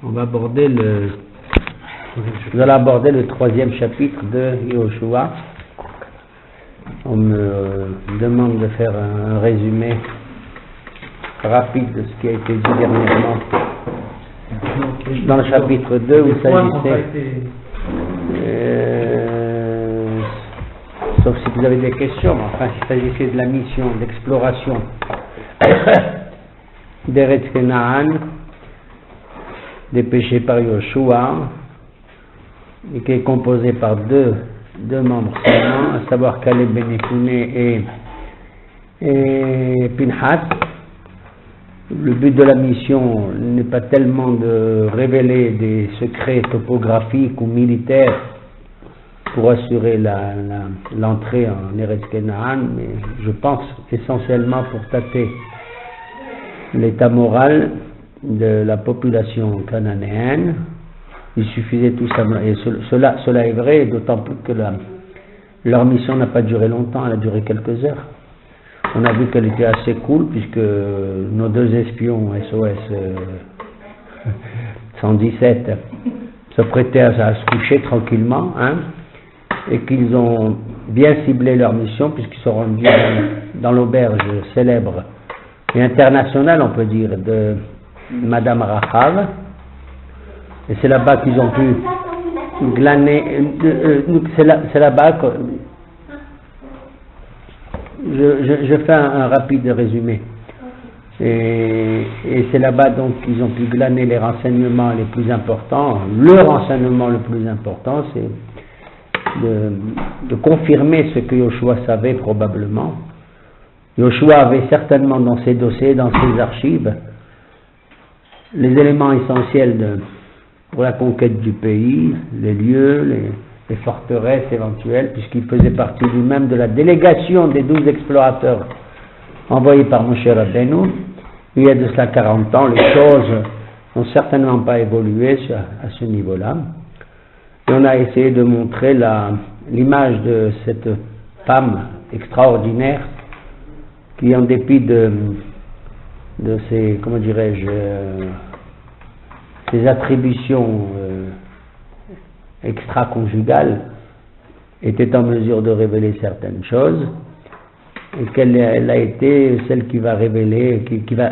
Nous allons aborder le troisième chapitre de Yehoshua. On me demande de faire un résumé rapide de ce qui a été dit dernièrement dans le chapitre 2 où il s'agissait, sauf si vous avez des questions, enfin il s'agissait de la mission d'exploration d'Eretz Kenaan, dépêché par Yehoshua, et qui est composé par deux membres seulement, à savoir Caleb ben Yefuneh et Pinhas. Le but de la mission n'est pas tellement de révéler des secrets topographiques ou militaires pour assurer l'entrée en Eretz Kenaan, mais je pense essentiellement pour tâter l'état moral de la population cananéenne. Il suffisait tout simplement, et cela est vrai, d'autant plus que leur mission n'a pas duré longtemps, elle a duré quelques heures. On a vu qu'elle était assez cool, puisque nos deux espions SOS 117 se prêtaient à se coucher tranquillement, et qu'ils ont bien ciblé leur mission, puisqu'ils sont rendus dans l'auberge célèbre et internationale, on peut dire, de Madame Rahav, et c'est là-bas qu'ils ont pu glaner, c'est là-bas que je fais un rapide résumé, et c'est là-bas donc qu'ils ont pu glaner les renseignements les plus importants. Le renseignement le plus important, c'est de confirmer ce que Yehoshua savait probablement. Yehoshua avait certainement dans ses dossiers, dans ses archives, les éléments essentiels pour la conquête du pays, les lieux, les forteresses éventuelles, puisqu'il faisait partie lui-même de la délégation des 12 explorateurs envoyés par Moshe Rabbeinu. Il y a de cela 40 ans, les choses n'ont certainement pas évolué à ce niveau-là. Et on a essayé de montrer l'image de cette femme extraordinaire qui, en dépit de ses, comment dirais-je, ses attributions extra-conjugales, était en mesure de révéler certaines choses, et qu'elle a été celle qui va révéler, qui va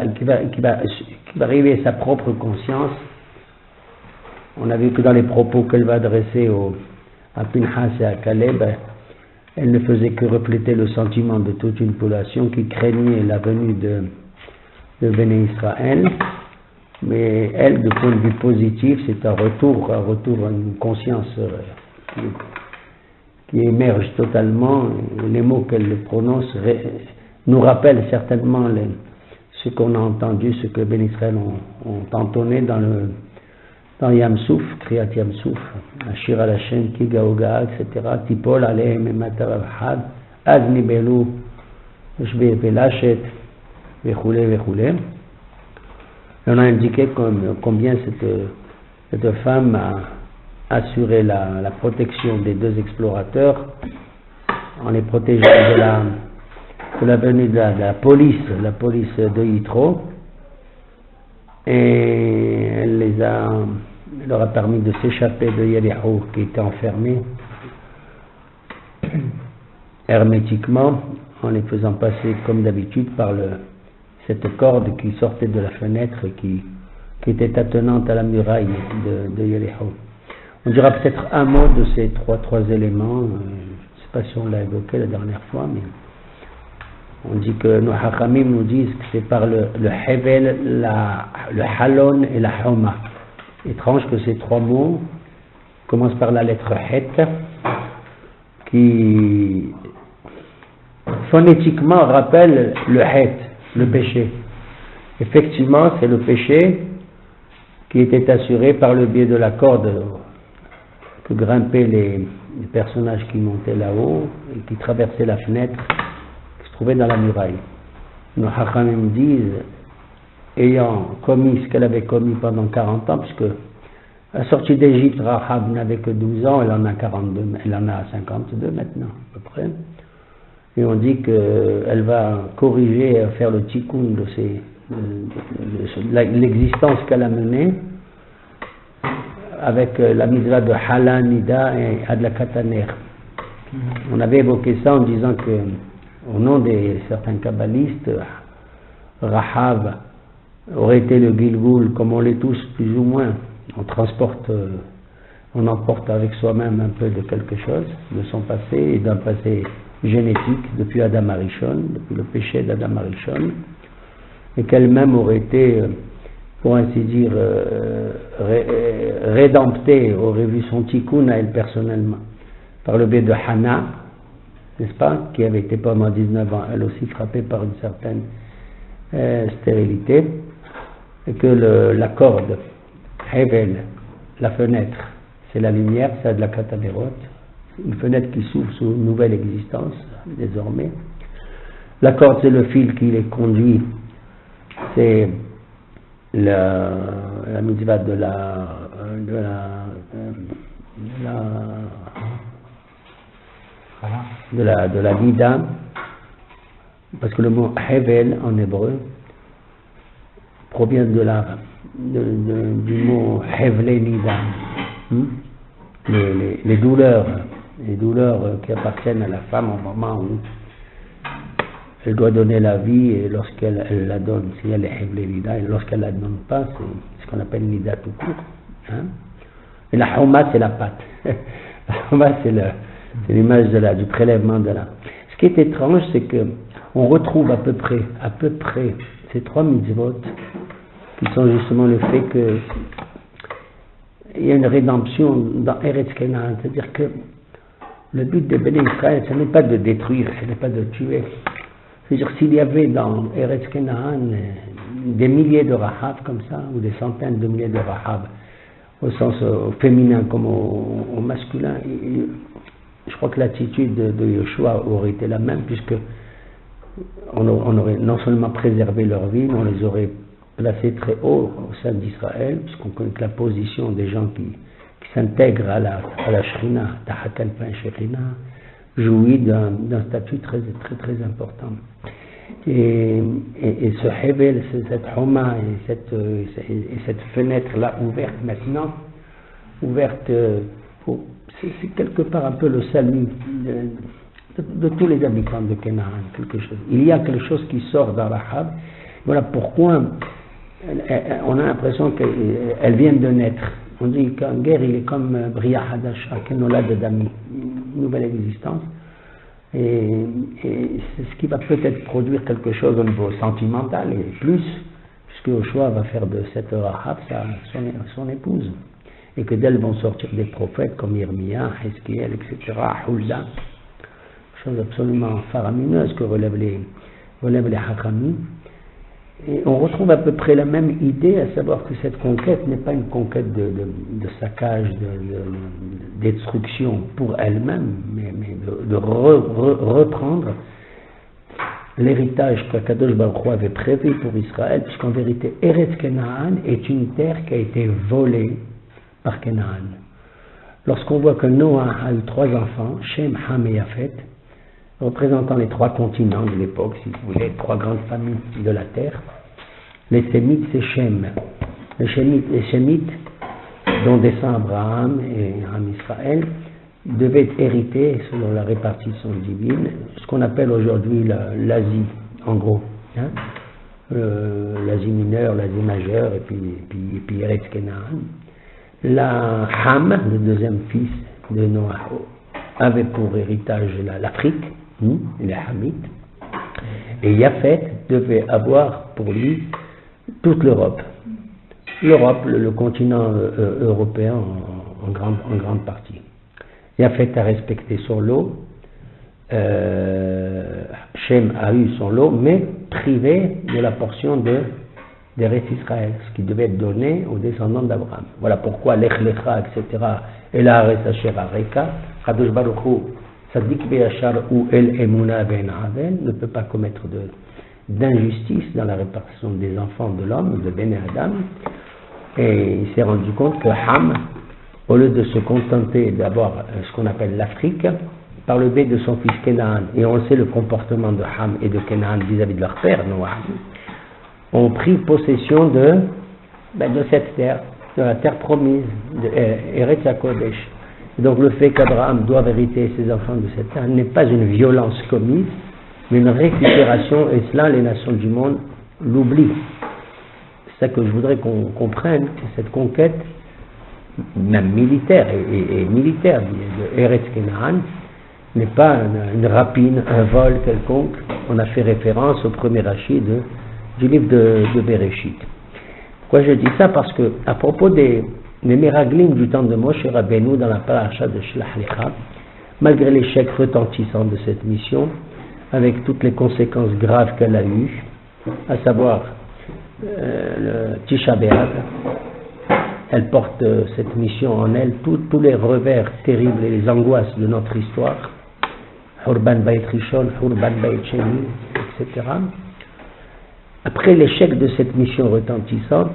révéler sa propre conscience. On a vu que dans les propos qu'elle va adresser à Pinhas et à Caleb, elle ne faisait que refléter le sentiment de toute une population qui craignait la venue de Béné Israël. Mais elle, de point de vue positif, c'est un retour à une conscience qui émerge totalement. Les mots qu'elle prononce nous rappellent certainement ce qu'on a entendu, ce que Béné Israël ont entonné dans Yam Souf, Kriyat Yam Souf, Ashir al Hashem, Kigaoga, etc. Tipol Alehem et Matarabhad, Adni Belou, Shbe Pelachet, Vechoulé, Vechoulé. On a indiqué combien cette femme a assuré la protection des deux explorateurs en les protégeant de la venue de la police de Yitro, et elle leur a permis de s'échapper de Yericho qui était enfermé hermétiquement, en les faisant passer comme d'habitude par cette corde qui sortait de la fenêtre et qui était attenante à la muraille de Yericho. On dira peut-être un mot de ces trois éléments. Je ne sais pas si on l'a évoqué la dernière fois, mais on dit que nos Hachamim nous disent que c'est par le Hevel, le Halon et la Homa. Étrange que ces trois mots commencent par la lettre Het, qui phonétiquement rappelle le Het, le péché. Effectivement, c'est le péché qui était assuré par le biais de la corde que grimpaient les personnages qui montaient là-haut et qui traversaient la fenêtre qui se trouvait dans la muraille. Nos Hachamim disent, ayant commis ce qu'elle avait commis pendant 40 ans, puisque à la sortie d'Égypte, Rahab n'avait que 12 ans, elle en a 42, elle en a 52 maintenant, à peu près. Et on dit qu'elle va corriger, faire le tikkun de l'existence qu'elle a menée, avec la mitzvah de Hala, Nida et Adlakataner. On avait évoqué ça en disant que, au nom de certains kabbalistes, Rahav aurait été le Gilgul, comme on l'est tous plus ou moins. On emporte avec soi-même un peu de quelque chose, de son passé et d'un passé génétique depuis Adam Arishon, depuis le péché d'Adam Arishon, et qu'elle-même aurait été, pour ainsi dire, rédemptée, aurait vu son tikkun à elle personnellement, par le biais de Hannah, n'est-ce pas, qui avait été pendant 19 ans, elle aussi frappée par une certaine stérilité, et que la corde, Hevel, la fenêtre, c'est la lumière, c'est de la katanerot, une fenêtre qui s'ouvre sur une nouvelle existence, désormais. La corde, c'est le fil qui les conduit, c'est la mitzvah de la nida, parce que le mot hevel en hébreu provient du mot hevle nida, les douleurs qui appartiennent à la femme au moment où elle doit donner la vie, et lorsqu'elle la donne, si elle est hevle nida, et lorsqu'elle la donne pas, c'est ce qu'on appelle nida tout court. Et la homa, c'est la pâte. La homa, c'est l'image du prélèvement de la. Ce qui est étrange, c'est que on retrouve à peu près ces trois mitzvot qui sont justement le fait que il y a une rédemption dans Eretz Kenan, c'est-à-dire que le but de Béné Israël, ce n'est pas de détruire, ce n'est pas de tuer. C'est-à-dire s'il y avait dans Eretz Kenan des milliers de Rahab comme ça, ou des centaines de milliers de Rahab, au sens féminin comme au masculin, je crois que l'attitude de Yoshua aurait été la même, puisque on aurait non seulement préservé leur vie, mais on les aurait placés très haut au sein d'Israël, puisqu'on connaît que la position des gens qui s'intègrent à la Shrina, Tahakalpin Shrina, jouit d'un statut très, très, très important. Et ce Hevel, cette Homa et cette fenêtre-là ouverte maintenant, c'est quelque part un peu le salut de tous les habitants de Canaan, quelque chose. Il y a quelque chose qui sort dans Rahab. Voilà pourquoi on a l'impression qu'elle vient de naître. On dit qu'en guerre, il est comme Bria Hadasha, Kenola de Dami, une nouvelle existence. Et c'est ce qui va peut-être produire quelque chose au niveau sentimental, et plus, puisque Yoshua va faire de cette Rahab son épouse. Et que d'elle vont sortir des prophètes comme Yirmiya, Hezkiel, etc., Hulda, chose absolument faramineuse que relèvent les Hachamim. Et on retrouve à peu près la même idée, à savoir que cette conquête n'est pas une conquête de saccage, de destruction pour elle-même, mais de reprendre l'héritage qu'Akadosh Baruch Hu avait prévu pour Israël, puisqu'en vérité, Eretz Kenaan est une terre qui a été volée par Kenaan. Lorsqu'on voit que Noah a eu 3 enfants, Shem, Ham et Yafet, représentant les 3 continents de l'époque, si vous voulez, 3 grandes familles de la terre, les Sémites, c'est Shem. Les Sémites, dont descend Abraham et Israël, devaient hériter, selon la répartition divine, ce qu'on appelle aujourd'hui l'Asie, en gros. L'Asie mineure, l'Asie majeure, et puis Eretz Kenaan. La Ham, le deuxième fils de Noah, avait pour héritage l'Afrique, les Hamites, et Yafet devait avoir pour lui toute l'Europe. L'Europe, le continent européen en grande partie. Yafet a respecté son lot, Shem a eu son lot, mais privé de la portion d'Eretz Israël, ce qui devait être donné aux descendants d'Abraham. Voilà pourquoi Lech Lecha, etc., et la Haaretz Asher Areka, Kadosh Baruch Hu, Sadik Be'achar ou El Emuna Ben Havel, ne peut pas commettre d'injustice dans la répartition des enfants de l'homme, de Ben Adam, et il s'est rendu compte que Ham, au lieu de se contenter d'avoir ce qu'on appelle l'Afrique, par le biais de son fils Kenaan, et on sait le comportement de Ham et de Kenaan vis-à-vis de leur père, Noah, ont pris possession de cette terre, de la terre promise, de Eretz HaKodesh. Donc le fait qu'Abraham doit hériter ses enfants de cette terre n'est pas une violence commise, mais une récupération, et cela les nations du monde l'oublient. C'est ça que je voudrais qu'on comprenne, que cette conquête, même militaire et militaire de Eretz Kenaan, n'est pas une rapine, un vol quelconque. On a fait référence au premier rachis du livre de Bereshit. Pourquoi je dis ça? Parce que à propos des miraglim du temps de Moshe Rabbeinu dans la paracha de Shlach Lecha, malgré l'échec retentissant de cette mission, avec toutes les conséquences graves qu'elle a eues, à savoir le Tisha B'Av, elle porte cette mission en elle, tous les revers terribles et les angoisses de notre histoire, Hurban Bayit Rishon, Hurban Bayit Sheni, etc. Après l'échec de cette mission retentissante,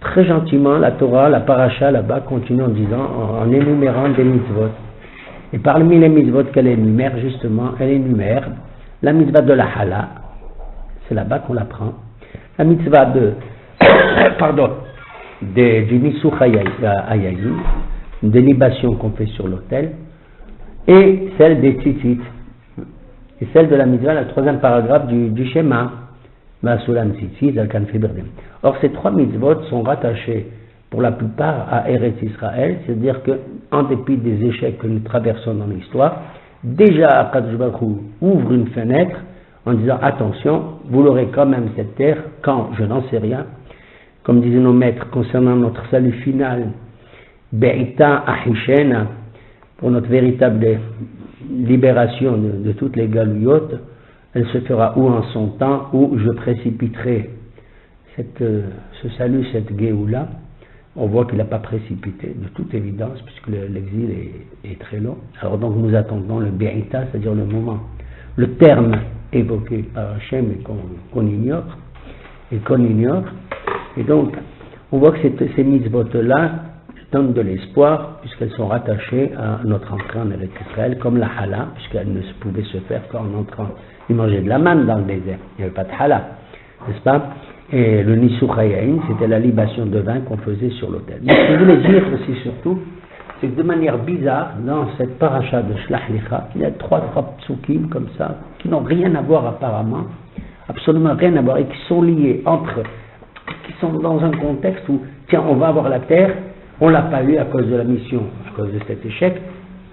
très gentiment, la Torah, la paracha là-bas, continue en disant, en énumérant des mitzvot. Et parmi les mitzvot qu'elle énumère, justement, elle énumère la mitzvah de la hala, c'est là-bas qu'on l'apprend, la mitzvah du Nisuch Hayayim, des libations qu'on fait sur l'autel, et celle des tzitzit, et celle de la mitzvah, le troisième paragraphe du Shema, Ma'asulam tzitzit, Zalkan Fibirdim. Or, ces trois mitzvot sont rattachés pour la plupart à Eretz Israël, c'est-à-dire qu'en dépit des échecs que nous traversons dans l'histoire, déjà Akadosh Baruch Hu ouvre une fenêtre en disant attention, vous l'aurez quand même cette terre, quand je n'en sais rien. Comme disaient nos maîtres concernant notre salut final, Be'ita Ahishena, pour notre véritable libération de toutes les galouillottes, elle se fera ou en son temps, ou je précipiterai ce salut, cette Géoula. On voit qu'il n'a pas précipité, de toute évidence, puisque l'exil est très long. Alors donc nous attendons le Be'ita, c'est-à-dire le moment, le terme évoqué par Hachem et qu'on ignore, et donc on voit que ces mitzvot-là donnent de l'espoir, puisqu'elles sont rattachées à notre entrée en Eretz Israël, comme la hala, puisqu'elle ne pouvait se faire qu'en entrant. Ils mangeaient de la manne dans le désert, il n'y avait pas de hala, n'est-ce pas? Et le Nisuch Hayayim, c'était la libation de vin qu'on faisait sur l'autel. Mais ce que je voulais dire aussi surtout, c'est que de manière bizarre, dans cette paracha de Shlach Lecha, il y a trois psukim comme ça, qui n'ont rien à voir apparemment, absolument rien à voir, et qui sont liés qui sont dans un contexte où, tiens, on va avoir la terre, on ne l'a pas eu à cause de la mission, à cause de cet échec.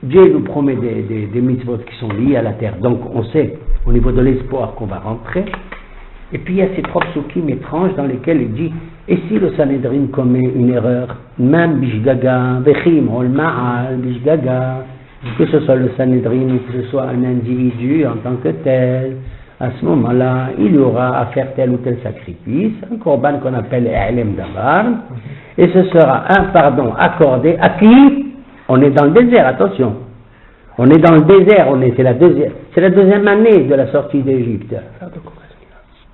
Dieu nous promet des mitzvot qui sont liés à la terre, donc on sait au niveau de l'espoir qu'on va rentrer. Et puis il y a ces trois psukim étranges dans lesquels il dit, et si le Sanhedrin commet une erreur, même bishgaga, vechim, ol ma'al, bishgaga, que ce soit le Sanhedrin ou que ce soit un individu en tant que tel, à ce moment-là, il y aura à faire tel ou tel sacrifice, un korban qu'on appelle E'lem Dabar, et ce sera un pardon accordé à qui? On est dans le désert, attention. On est dans le désert, c'est la deuxième année de la sortie d'Égypte.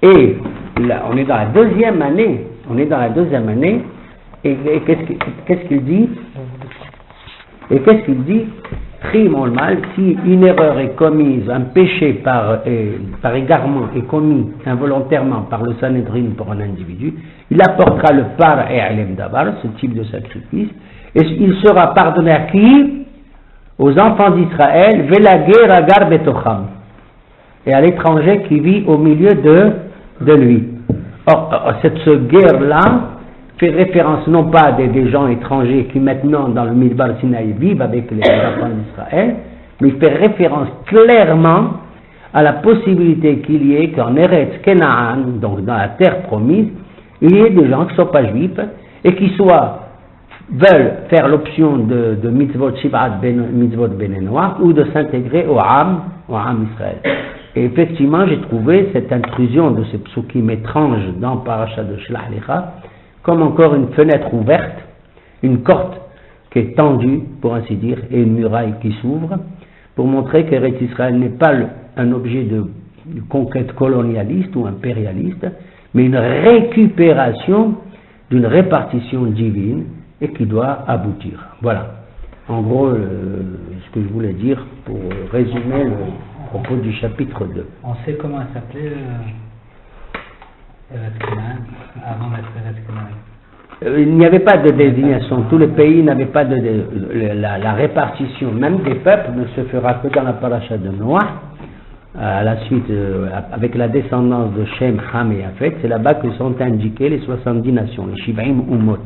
Et là, on est dans la deuxième année, et qu'est-ce qu'il dit? Trimon le mal, si une erreur est commise, un péché par égarement est commis involontairement par le Sanhedrin pour un individu, il apportera le par et alem davar, ce type de sacrifice, et il sera pardonné à qui? Aux enfants d'Israël, Velagé Ragar Betocham, et à l'étranger qui vit au milieu de lui. Or, ce guerre-là fait référence non pas à des gens étrangers qui maintenant dans le Midbar Sinaï vivent avec les enfants d'Israël, mais il fait référence clairement à la possibilité qu'il y ait qu'en Eretz Kenaan, donc dans la terre promise, il y ait des gens qui ne sont pas juifs et qui veulent faire l'option de mitzvot Shivat mitzvot Benenoach ou de s'intégrer au Am Israël. Et effectivement, j'ai trouvé cette intrusion de ces psukim étranges dans Parashat de Shlach Lecha comme encore une fenêtre ouverte, une corde qui est tendue, pour ainsi dire, et une muraille qui s'ouvre, pour montrer qu'Eretz Israël n'est pas un objet de conquête colonialiste ou impérialiste, mais une récupération d'une répartition divine et qui doit aboutir. Voilà, en gros, ce que je voulais dire pour résumer le propos du chapitre 2. On sait comment elle s'appelait Eretz Kenaan, avant d'être Eretz Il n'y avait pas de désignation, tous les pays n'avaient pas la répartition, même des peuples ne se fera que dans la paracha de Noah, à la suite, avec la descendance de Shem, Ham et Yafet, c'est là-bas que sont indiquées les 70 nations, les Shivaim ou Mot.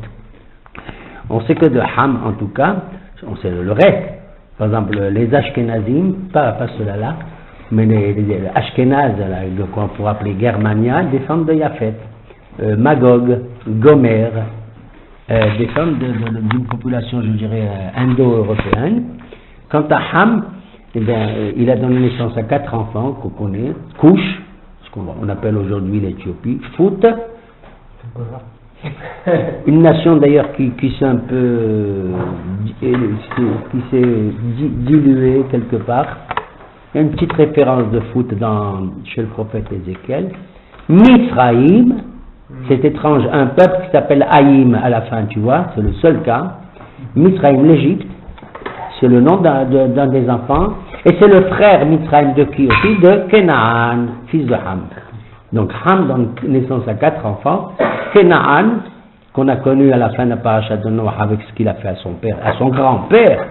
On sait que de Ham, en tout cas, on sait le reste. Par exemple, les Ashkenazim, pas ceux-là, mais les Ashkenaz, qu'on pourrait appeler Germania, descendent de Yafet. Magog, Gomer, descendent d'une population, je dirais, indo-européenne. Quant à Ham, eh bien, il a donné naissance à 4 enfants qu'on connaît, Cush, ce qu'on appelle aujourd'hui l'Éthiopie, Fout, une nation d'ailleurs qui s'est un peu qui s'est diluée quelque part. Il y a une petite référence de Fout chez le prophète Ézéchiel. Mithraïm, c'est étrange, un peuple qui s'appelle Haïm à la fin, tu vois, c'est le seul cas. Mithraïm, l'Égypte, c'est le nom d'un des enfants, et c'est le frère Mithraïm de qui aussi? De Kenaan, fils de Ham. Donc Ham donne naissance à 4 enfants. Kenaan, qu'on a connu à la fin de la paracha de Noah avec ce qu'il a fait à son père, à son grand-père,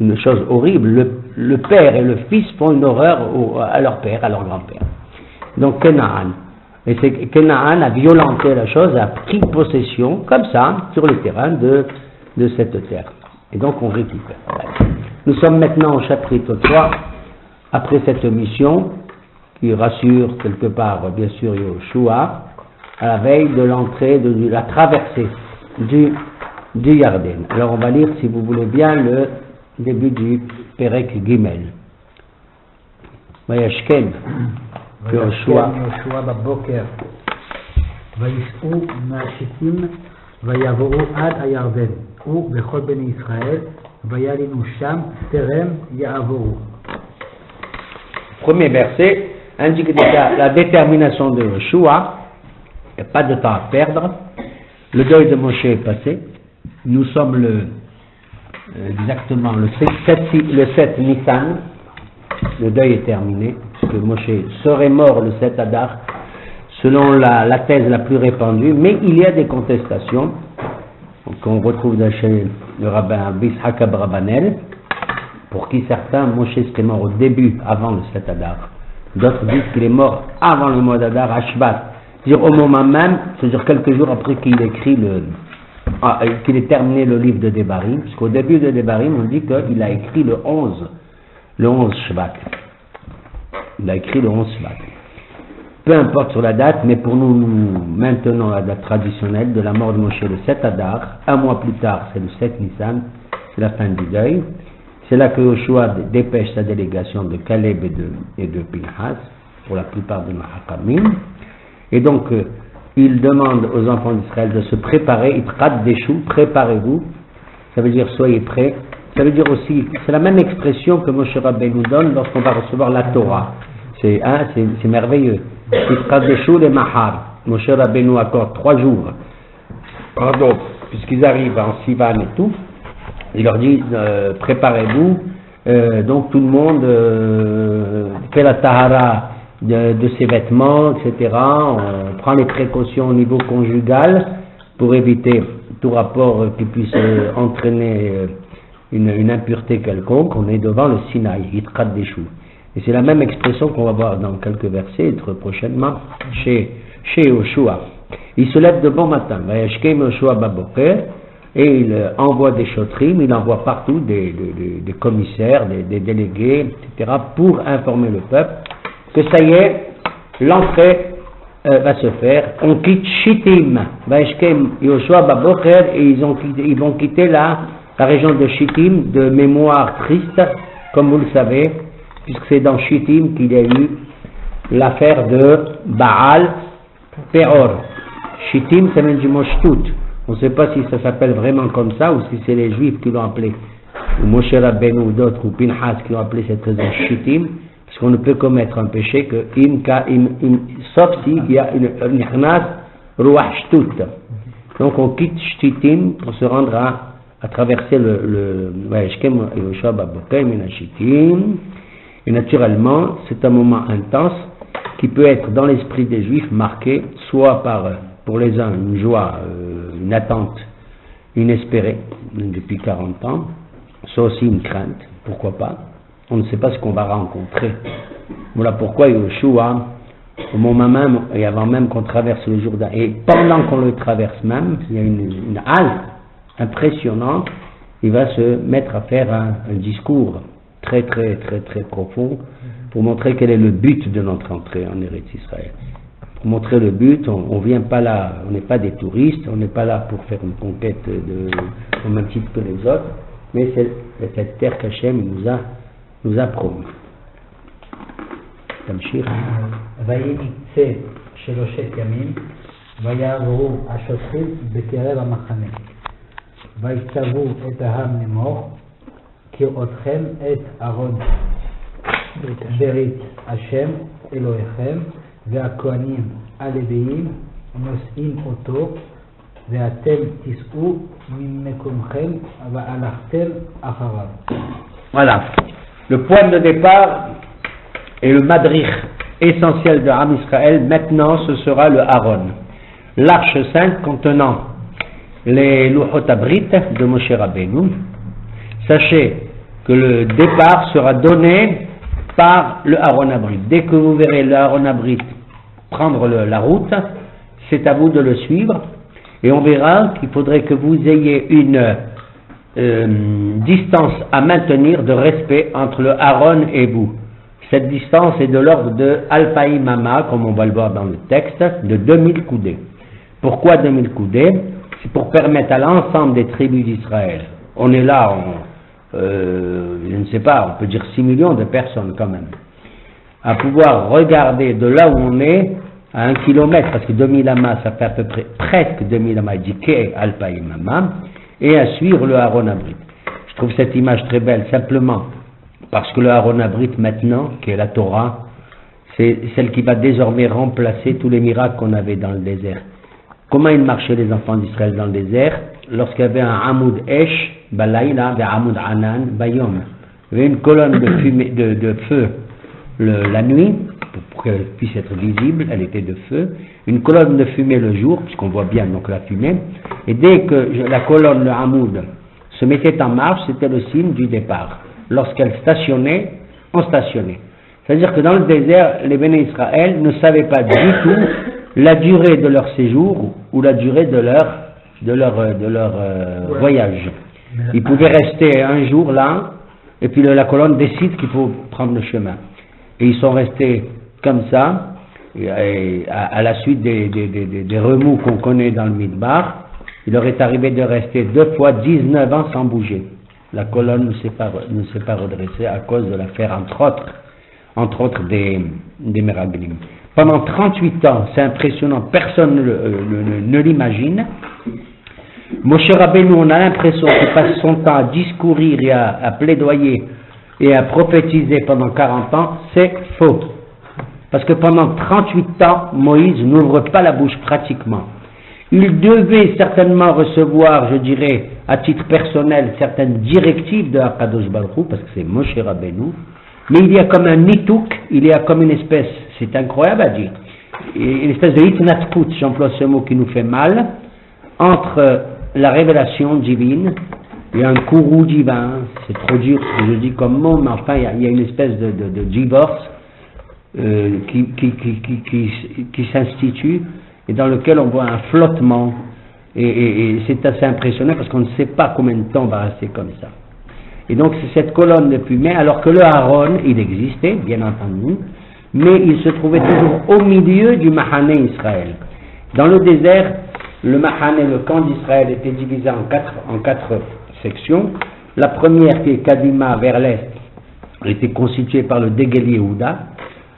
une chose horrible, le père et le fils font une horreur à leur père, à leur grand-père. Donc Kenaan. Et c'est Kenaan a violenté la chose, a pris possession, comme ça, sur le terrain de cette terre. Et donc on récupère. Nous sommes maintenant au chapitre 3, après cette mission, qui rassure quelque part, bien sûr, Yoshua, à la veille de l'entrée, de la traversée du Yarden. Alors on va lire, si vous voulez bien, le début du Perek Gimel. Vayashkem, Yoshua בבוקר, ויסעו מהשיטים ויבואו עד הירדן, ובכל בני ישראל, וילינו שם טרם יעברו. Premier verset indique déjà la détermination de Yoshua. Il n'y a pas de temps à perdre. Le deuil de Moshe est passé. Nous sommes exactement le 7 Nissan. Le deuil est terminé, puisque Moshe serait mort le 7 Adar, selon la thèse la plus répandue, mais il y a des contestations qu'on retrouve chez le rabbin Bishak Abrabanel, pour qui certains, Moshe serait mort au début, avant le 7 Adar. D'autres disent qu'il est mort avant le mois d'Adar, à Shvat, c'est-à-dire au moment même, c'est-à-dire quelques jours après qu'il ait terminé le livre de Devarim, parce qu'au début de Devarim, on dit qu'il a écrit le 11 Shvat. Il a écrit le 11 Shvat. Peu importe sur la date, mais pour nous maintenons la date traditionnelle de la mort de Moshe le 7 Adar. Un mois plus tard, c'est le 7 Nissan, c'est la fin du deuil. C'est là que Yoshua dépêche sa délégation de Caleb et de Pinhas, pour la plupart de Mahakamim. Et donc, il demande aux enfants d'Israël de se préparer, Itrat Deshu, préparez-vous. Ça veut dire soyez prêts. Ça veut dire aussi, c'est la même expression que Moshe Rabbeinu donne lorsqu'on va recevoir la Torah. C'est merveilleux. Itrat Deshu les Mahar. Moshe Rabbeinu accorde 3 jours. Pardon, puisqu'ils arrivent en Sivan et tout. Il leur dit, préparez-vous, donc tout le monde fait la tahara de ses vêtements, etc. On prend les précautions au niveau conjugal pour éviter tout rapport qui puisse entraîner une impureté quelconque. On est devant le Sinaï, Itrat Deshu. Et c'est la même expression qu'on va voir dans quelques versets, très prochainement, chez Yoshua. Il se lève de bon matin, Vayashkem Yoshua Baboker, et il envoie des chotrim, il envoie partout des commissaires, des délégués, etc., pour informer le peuple que ça y est, l'entrée va se faire. On quitte Shittim, Vaishkem Yoshua Babocher, et ils vont quitter la région de Shittim, de mémoire triste, comme vous le savez, puisque c'est dans Shittim qu'il y a eu l'affaire de Baal Peor. Shittim, c'est même du mot Shtut. On ne sait pas si ça s'appelle vraiment comme ça ou si c'est les Juifs qui l'ont appelé, ou Moshe Rabbeinu ou d'autres, ou Pinhas qui l'ont appelé cette raison Shittim, parce qu'on ne peut commettre un péché que sauf s'il y a une Nichnas Ruach Shtut. Donc on quitte Shittim pour se rendre à traverser le Vayashkem Yoshua Baboker Mina Shittim. Et naturellement, c'est un moment intense qui peut être dans l'esprit des Juifs marqué soit par pour les uns une joie, une attente inespérée depuis 40 ans, c'est aussi une crainte, pourquoi pas, on ne sait pas ce qu'on va rencontrer. Voilà pourquoi Yoshua, au moment même, et avant même qu'on traverse le Jourdain, et pendant qu'on le traverse même, il y a une halte impressionnante, il va se mettre à faire un discours très profond pour montrer quel est le but de notre entrée en Eretz Israël. Pour montrer le but, on vient pas là, on n'est pas des touristes, on n'est pas là pour faire une conquête au même titre que les autres, mais c'est cette terre qu'Hachem nous a promis. תמשיך. ויהי צא 3 ימים, ויעברו השוטרים בקרב המחנה, ויצוו את העם לאמור, כראותכם את ארון ברית השם אלוהיכם, והכהנים הלוויים נושאים אותו, ואתם תיסעו ממקומכם והלכתם אחריו. Voilà. Le point de départ et le madrich essentiel de Am Israël, maintenant, ce sera le Aaron. L'arche sainte contenant les Luchot Abrit de Moshe Rabbeinu. Sachez que le départ sera donné par le Aaron Abrit. Dès que vous verrez le Aaron Abrit prendre la route, c'est à vous de le suivre. Et on verra qu'il faudrait que vous ayez une distance à maintenir de respect entre le Aaron et vous. Cette distance est de l'ordre de Alpaï Mama, comme on va le voir dans le texte, de 2000 coudées. Pourquoi 2000 coudées? C'est pour permettre à l'ensemble des tribus d'Israël. On est là, je ne sais pas, on peut dire 6 millions de personnes quand même, à pouvoir regarder de là où on est à 1 kilomètre, parce que 2000 amas, ça fait à peu près presque 2000 amas, dit qu'est Alpaï Mama, et à suivre le Aaron Abrit. Je trouve cette image très belle, simplement parce que le Aaron Abrit maintenant, qui est la Torah, c'est celle qui va désormais remplacer tous les miracles qu'on avait dans le désert. Comment ils marchaient les enfants d'Israël dans le désert? Lorsqu'il y avait un Hamoud Esh, Balaïla, et Hamoud Anan, Bayom. Il y avait une colonne de, fumée, de feu la nuit, pour qu'elle puisse être visible, elle était de feu. Une colonne de fumée le jour, puisqu'on voit bien donc la fumée. Et dès que la colonne, le Hamoud, se mettait en marche, c'était le signe du départ. Lorsqu'elle stationnait, on stationnait. C'est-à-dire que dans le désert, les Béné Israël ne savaient pas du tout la durée de leur séjour ou la durée de leur voyage. Ils pouvaient rester un jour là, et puis la colonne décide qu'il faut prendre le chemin. Et ils sont restés comme ça, et à la suite des remous qu'on connaît dans le Midbar. Il leur est arrivé de rester 2 fois 19 ans sans bouger. La colonne ne s'est pas redressée à cause de l'affaire, entre autres des Meraglim. Pendant 38 ans, c'est impressionnant, personne ne l'imagine. Moshe Rabbeinu, on a l'impression qu'il passe son temps à discourir et à plaidoyer et à prophétiser pendant 40 ans, c'est faux. Parce que pendant 38 ans, Moïse n'ouvre pas la bouche pratiquement. Il devait certainement recevoir, je dirais, à titre personnel, certaines directives de Akadosh Baruch Hu, parce que c'est Moshe Rabbeinu, mais il y a comme un nitouk, il y a comme une espèce, c'est incroyable à dire, une espèce de hitnatkut, j'emploie ce mot qui nous fait mal, entre la révélation divine et un courroux divin. C'est trop dur ce que je dis comme mot, mais enfin il y a une espèce de divorce qui s'institue et dans lequel on voit un flottement, et c'est assez impressionnant parce qu'on ne sait pas combien de temps on va rester comme ça. Et donc c'est cette colonne de fumée, alors que le Aaron, il existait, bien entendu, mais il se trouvait toujours au milieu du Mahané Israël. Dans le désert, le Mahané, le camp d'Israël, était divisé en quatre sections. La première, qui est Kadima, vers l'est, était constituée par le Degel Yehuda,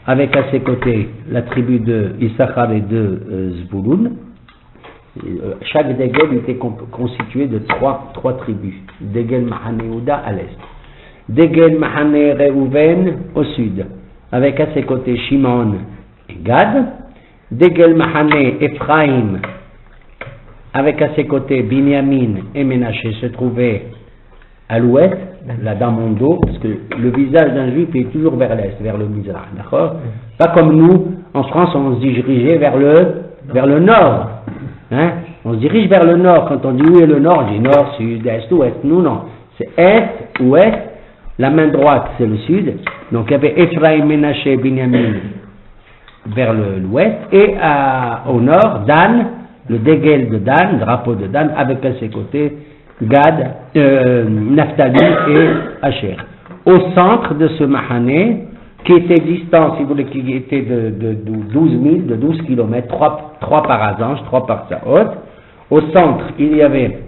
avec à ses côtés la tribu de Issachar et de Zvouloun. Chaque Degel était constitué de trois tribus. Degel Mahane Yehuda à l'est. Degel Mahane Reuven au sud, avec à ses côtés Shimon et Gad. Degel Mahane Ephraim, avec à ses côtés Binyamin et Ménaché, se trouvaient à l'ouest, là dans mon dos, parce que le visage d'un juif est toujours vers l'est, vers le Mizrach, d'accord? Pas comme nous, en France, on se dirigeait vers le nord. Hein? On se dirige vers le nord. Quand on dit où est le nord, on dit nord, sud, est, ouest. Nous, non. C'est est, ouest. La main droite, c'est le sud. Donc, il y avait Ephraim, Ménaché, Binyamin vers l'ouest. Et au nord, Dan, le dégel de Dan, drapeau de Dan, avec à ses côtés Gad, Naphtali et Asher. Au centre de ce Mahané, qui était distant, si vous voulez, qui était de 12 kilomètres, 3 par Azange, 3 par Saot. Au centre, il y avait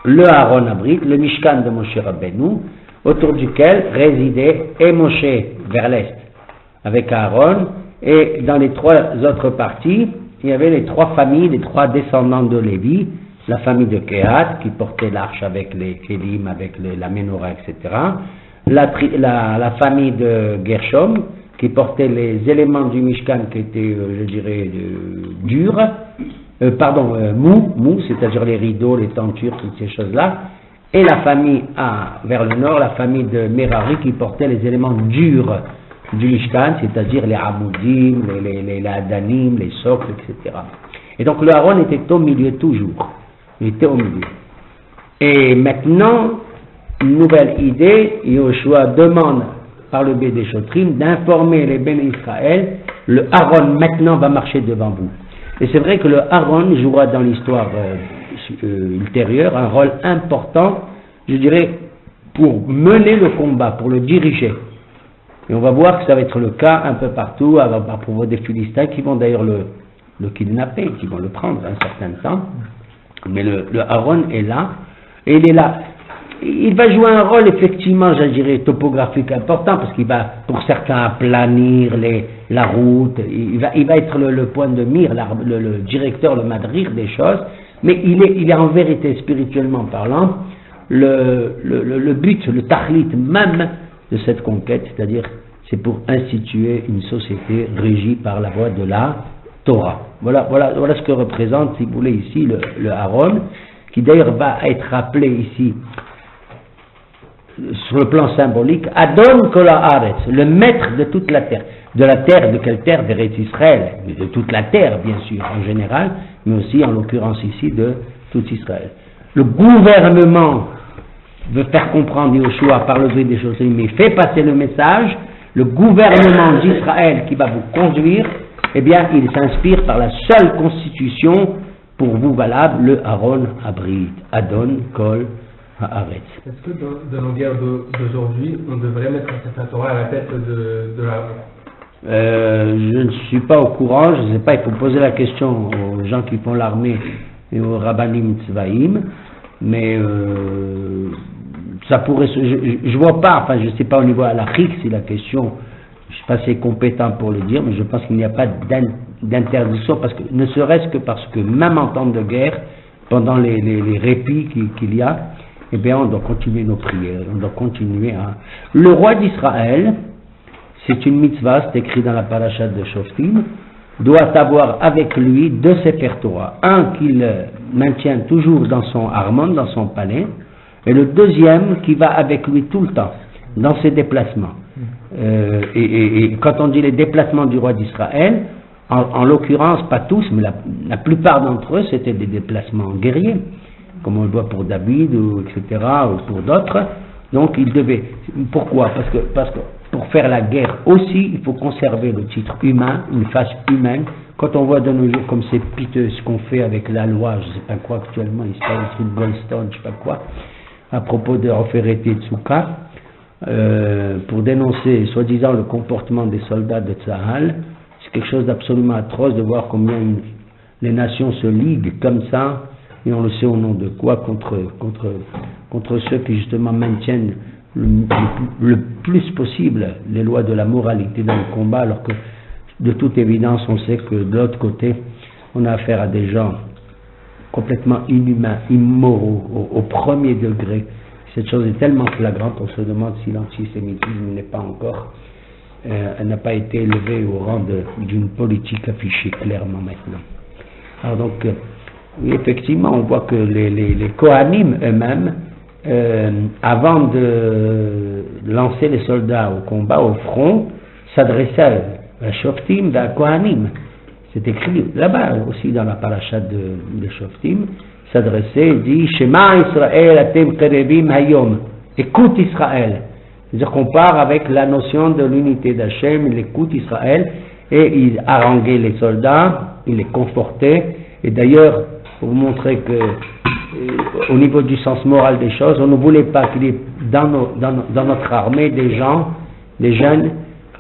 le Aaron Abrit, le Mishkan de Moshe Rabbeinu, autour duquel résidait et Moshe vers l'est, avec Aaron, et dans les 3 autres parties, il y avait les 3 familles, les 3 descendants de Lévi, la famille de Kehat, qui portait l'arche avec les Kélim, avec la Ménorah, etc., la famille de Gershom, qui portait les éléments du Mishkan qui étaient, je dirais, durs, mous, c'est-à-dire les rideaux, les tentures, toutes ces choses-là, et la famille vers le nord, la famille de Merari, qui portait les éléments durs du Mishkan, c'est-à-dire les Amoudim, les Adanim, les socles, etc. Et donc le Aaron était au milieu toujours, il était au milieu. Et maintenant, une nouvelle idée, Yoshua demande par le biais des Shotrim d'informer les Ben Israël, le Aaron maintenant va marcher devant vous. Et c'est vrai que le Aaron jouera dans l'histoire ultérieure un rôle important, je dirais, pour mener le combat, pour le diriger. Et on va voir que ça va être le cas un peu partout, à propos des Philistins qui vont d'ailleurs le kidnapper, qui vont le prendre un certain temps. Mais le Aaron est là, et il est là. Il va jouer un rôle effectivement, je dirais, topographique important, parce qu'il va, pour certains, aplanir la route, il va être le point de mire, le directeur, le madrir des choses, mais il est en vérité, spirituellement parlant, le but, le tahlit même de cette conquête, c'est-à-dire, c'est pour instituer une société régie par la voie de la Torah. Voilà ce que représente, si vous voulez, ici, le Aaron, qui d'ailleurs va être rappelé ici, sur le plan symbolique, Adon Kol Haaretz, le maître de toute la terre. De la terre, de quelle terre? D'Eretz Israël, de toute la terre, bien sûr, en général, mais aussi, en l'occurrence ici, de tout Israël. Le gouvernement veut faire comprendre Yoshua par le biais des choses, mais fait passer le message, le gouvernement d'Israël qui va vous conduire, eh bien, il s'inspire par la seule constitution pour vous valable, le Aaron Abrit, Adon Kol Haaretz. Est-ce que dans nos guerres d'aujourd'hui, on devrait mettre un certain Torah à la tête de l'Aaron? Je ne suis pas au courant, je ne sais pas, il faut poser la question aux gens qui font l'armée et aux Rabbanim Tzvaïm, mais ça pourrait je vois pas, enfin je ne sais pas au niveau halachique si la question, je ne suis pas assez compétent pour le dire, mais je pense qu'il n'y a pas d'interdiction, parce que ne serait-ce que parce que même en temps de guerre, pendant les répits qu'il y a, eh bien on doit continuer nos prières, on doit continuer à... Le roi d'Israël, c'est une mitzvah, c'est écrit dans la parasha de Shoftim, doit avoir avec lui 2 Sefer Torah. Un qu'il maintient toujours dans son harmon, dans son palais, et le deuxième qui va avec lui tout le temps, dans ses déplacements. Et quand on dit les déplacements du roi d'Israël, en l'occurrence, pas tous, mais la plupart d'entre eux, c'était des déplacements guerriers, comme on le voit pour David, etc., ou pour d'autres. Donc il devait... Pourquoi? Parce que pour faire la guerre aussi, il faut conserver le titre humain, une face humaine. Quand on voit de nos jours comme c'est piteux ce qu'on fait avec la loi, je ne sais pas quoi actuellement, il se passe un truc Goldstone, je ne sais pas quoi, à propos de Ofereti Tsuka, pour dénoncer soi-disant le comportement des soldats de Tzahal, c'est quelque chose d'absolument atroce de voir combien les nations se liguent comme ça, et on le sait au nom de quoi, contre ceux qui justement maintiennent le plus possible les lois de la moralité dans le combat, alors que de toute évidence on sait que de l'autre côté on a affaire à des gens complètement inhumains, immoraux, au premier degré. Cette chose est tellement flagrante, on se demande si l'antisémitisme n'est pas encore, elle n'a pas été élevée au rang d'une politique affichée clairement maintenant. Alors donc, oui, effectivement, on voit que les Kohanim eux-mêmes, avant de lancer les soldats au combat, au front, s'adressaient à Shoftim, à Kohanim. c'est écrit là-bas aussi dans la paracha de Shoftim, s'adressait, dit Shema Israël atem kerebim hayom, écoute Israël. C'est-à-dire qu'on part avec la notion de l'unité d'Hachem, il écoute Israël, et il haranguait les soldats, il les confortait, et d'ailleurs, pour vous montrer que, au niveau du sens moral des choses, on ne voulait pas qu'il y ait dans notre armée des jeunes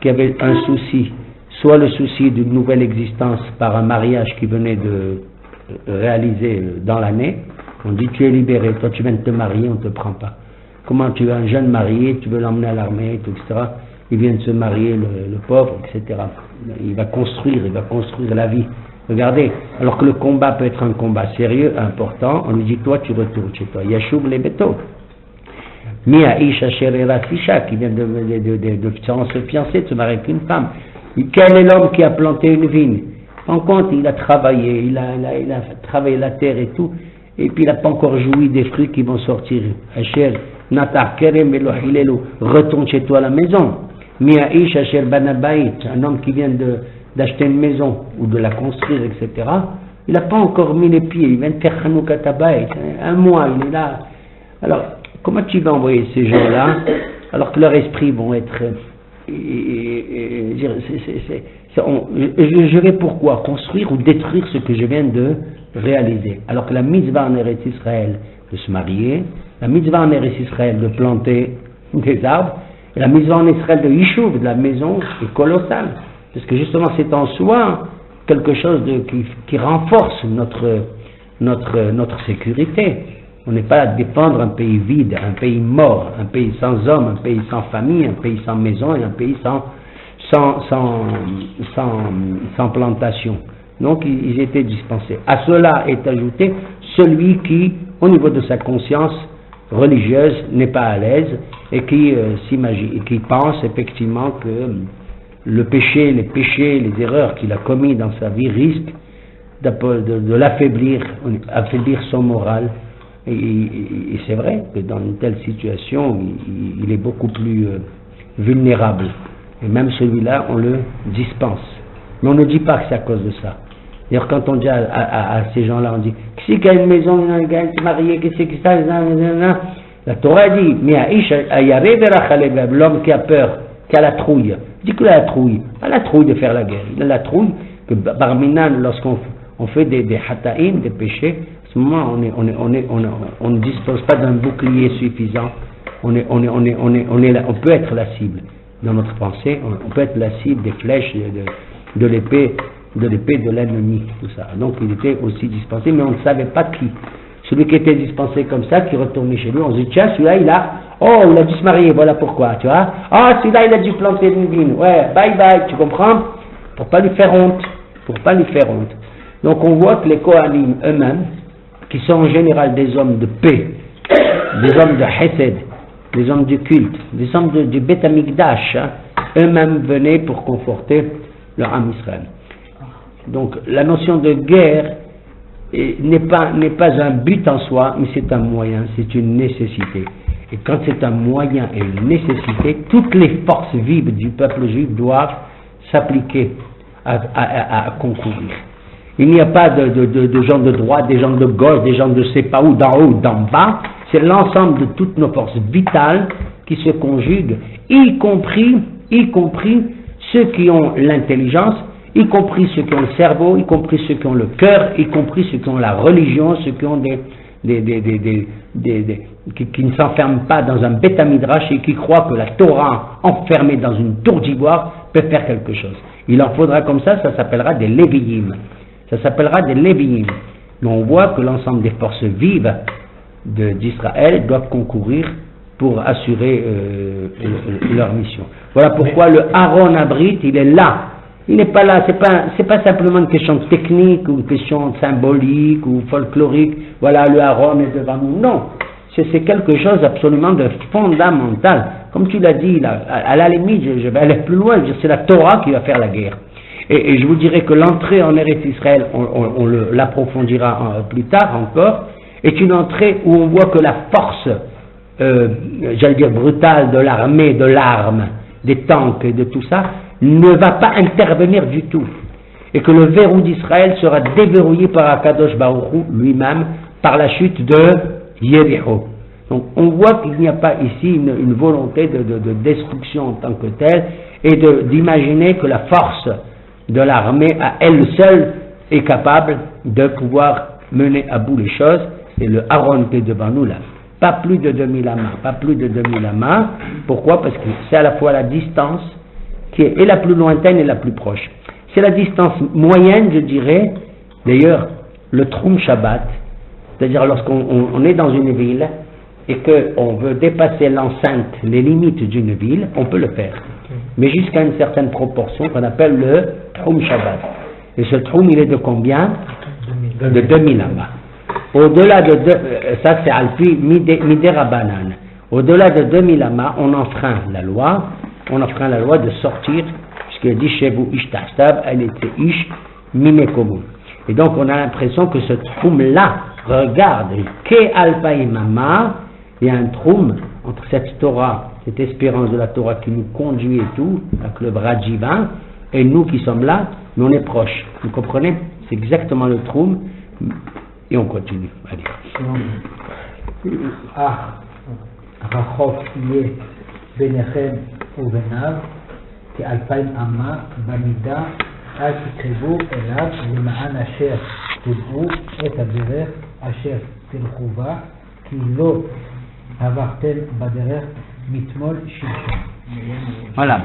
qui avaient un souci, soit le souci d'une nouvelle existence par un mariage qui venait de réaliser dans l'année, on dit tu es libéré, toi tu viens de te marier, on ne te prend pas. Comment tu es un jeune marié, tu veux l'emmener à l'armée, etc. Il vient de se marier, le pauvre, etc. Il va construire la vie. Regardez, alors que le combat peut être un combat sérieux, important, on lui dit toi tu retournes chez toi. Yashuv le beto. Mia Isha Sherera Sisha, qui vient de se fiancer, de se marier avec une femme. Quel est l'homme qui a planté une vigne? En compte, il a travaillé, il a travaillé la terre et tout, et puis il n'a pas encore joui des fruits qui vont sortir. Asher Natar Kerem Elohilelu, retourne chez toi à la maison. Mia Ish Asher Banabait, un homme qui vient d'acheter une maison ou de la construire, etc. Il n'a pas encore mis les pieds, il vient de faire Hanouka Tabaït, un mois, il est là. Alors, comment tu vas envoyer ces gens-là alors que leurs esprits vont être... je vais pourquoi construire ou détruire ce que je viens de réaliser, alors que la mitzvah en Eretz Israël de se marier, la mitzvah en Eretz Israël de planter des arbres, et la mitzvah en Israël de Yishuv, de la maison, est colossale, parce que justement c'est en soi quelque chose qui renforce notre sécurité. On n'est pas là de défendre un pays vide, un pays mort, un pays sans hommes, un pays sans famille, un pays sans maison et un pays sans plantation. Donc ils étaient dispensés. À cela est ajouté celui qui, au niveau de sa conscience religieuse, n'est pas à l'aise et qui s'imagine, et qui pense effectivement que le péché, les péchés, les erreurs qu'il a commis dans sa vie risquent de l'affaiblir, affaiblir son moral. Et c'est vrai que dans une telle situation, il est beaucoup plus vulnérable. Et même celui-là, on le dispense. Mais on ne dit pas que c'est à cause de ça. D'ailleurs, quand on dit à ces gens-là, on dit qui c'est qui a une maison, qui est marié, qui c'est qui ça, la Torah dit, l'homme qui a peur, qui a la trouille. Il dit qu'il a la trouille, pas la trouille de faire la guerre. Il a la trouille que Barminan, lorsqu'on fait des hataïm, des péchés, à ce moment, on ne dispose pas d'un bouclier suffisant. On peut être la cible. Dans notre pensée, on peut être la cible des flèches, de l'épée de l'ennemi, tout ça. Donc il était aussi dispensé, mais on ne savait pas qui. Celui qui était dispensé comme ça, qui retournait chez lui, on se dit tiens, celui-là il a dû se marier, voilà pourquoi, tu vois. Ah, celui-là il a dû planter une vigne, ouais, bye bye, tu comprends? Pour pas lui faire honte, Donc on voit que les Kohanim eux-mêmes, qui sont en général des hommes de paix, des hommes de Hesed, des hommes du culte, des hommes du Beth Amikdash, eux-mêmes venaient pour conforter leur âme Israël. Donc la notion de guerre n'est pas un but en soi, mais c'est un moyen, c'est une nécessité. Et quand c'est un moyen et une nécessité, toutes les forces vives du peuple juif doivent s'appliquer à concourir. Il n'y a pas de gens de droite, des gens de gauche, des gens de je sais pas où, d'en haut ou d'en bas. C'est l'ensemble de toutes nos forces vitales qui se conjuguent, y compris ceux qui ont l'intelligence, y compris ceux qui ont le cerveau, y compris ceux qui ont le cœur, y compris ceux qui ont la religion, ceux qui ont qui ne s'enferment pas dans un bêta midrash et qui croient que la Torah enfermée dans une tour d'ivoire peut faire quelque chose. Il en faudra comme ça s'appellera des Lévi'im. Ça s'appellera des Lévi'im. Mais on voit que l'ensemble des forces vives d'Israël doivent concourir pour assurer leur mission. Voilà pourquoi le Aaron Abrit, il est là. Il n'est pas là, c'est pas simplement une question technique ou une question symbolique ou folklorique. Voilà, le Aaron est devant nous. Non, c'est quelque chose absolument de fondamental. Comme tu l'as dit, là, à la limite, je vais aller plus loin, c'est la Torah qui va faire la guerre. Et je vous dirais que l'entrée en Eretz Israël, on l'approfondira plus tard encore, est une entrée où on voit que la force, j'allais dire brutale de l'armée, de l'arme, des tanks et de tout ça, ne va pas intervenir du tout. et que le verrou d'Israël sera déverrouillé par Akadosh Baruch Hu lui-même par la chute de Yericho. Donc on voit qu'il n'y a pas ici une volonté de destruction en tant que telle et d'imaginer que la force de l'armée à elle seule est capable de pouvoir mener à bout les choses. C'est le Aaron qui est devant nous là. Pas plus de 2000 amas, pas plus de 2000 amas. Pourquoi? Parce que c'est à la fois la distance qui est la plus lointaine et la plus proche. C'est la distance moyenne, je dirais. D'ailleurs, le Troum Shabbat, c'est-à-dire lorsqu'on est dans une ville et qu'on veut dépasser l'enceinte, les limites d'une ville, on peut le faire. Mais jusqu'à une certaine proportion qu'on appelle le Troum Shabbat. Et ce Troum, il est de combien? De 2000 amas. Au-delà de ça c'est Alpi Midé Rabanan. Au-delà de 2000 amas, on enfreint la loi de sortir, puisqu'il dit chez vous Ish Tahstab, elle était Ish Mimekomu. Et donc on a l'impression que ce troum-là, regarde, Ke Alpaïmama, il y a un troum entre cette Torah, cette espérance de la Torah qui nous conduit et tout, avec le bras divin, et nous qui sommes là, mais on est proches. Vous comprenez? C'est exactement le troum. Et on continue. Allez. Rachok yeh benechem ubenav ke'alpaim ama bamida al tikrebu elav למען אשר תדעו את הדרך אשר תלכו בה כי לא עברתם בדרך מתמול שלשום. Voilà.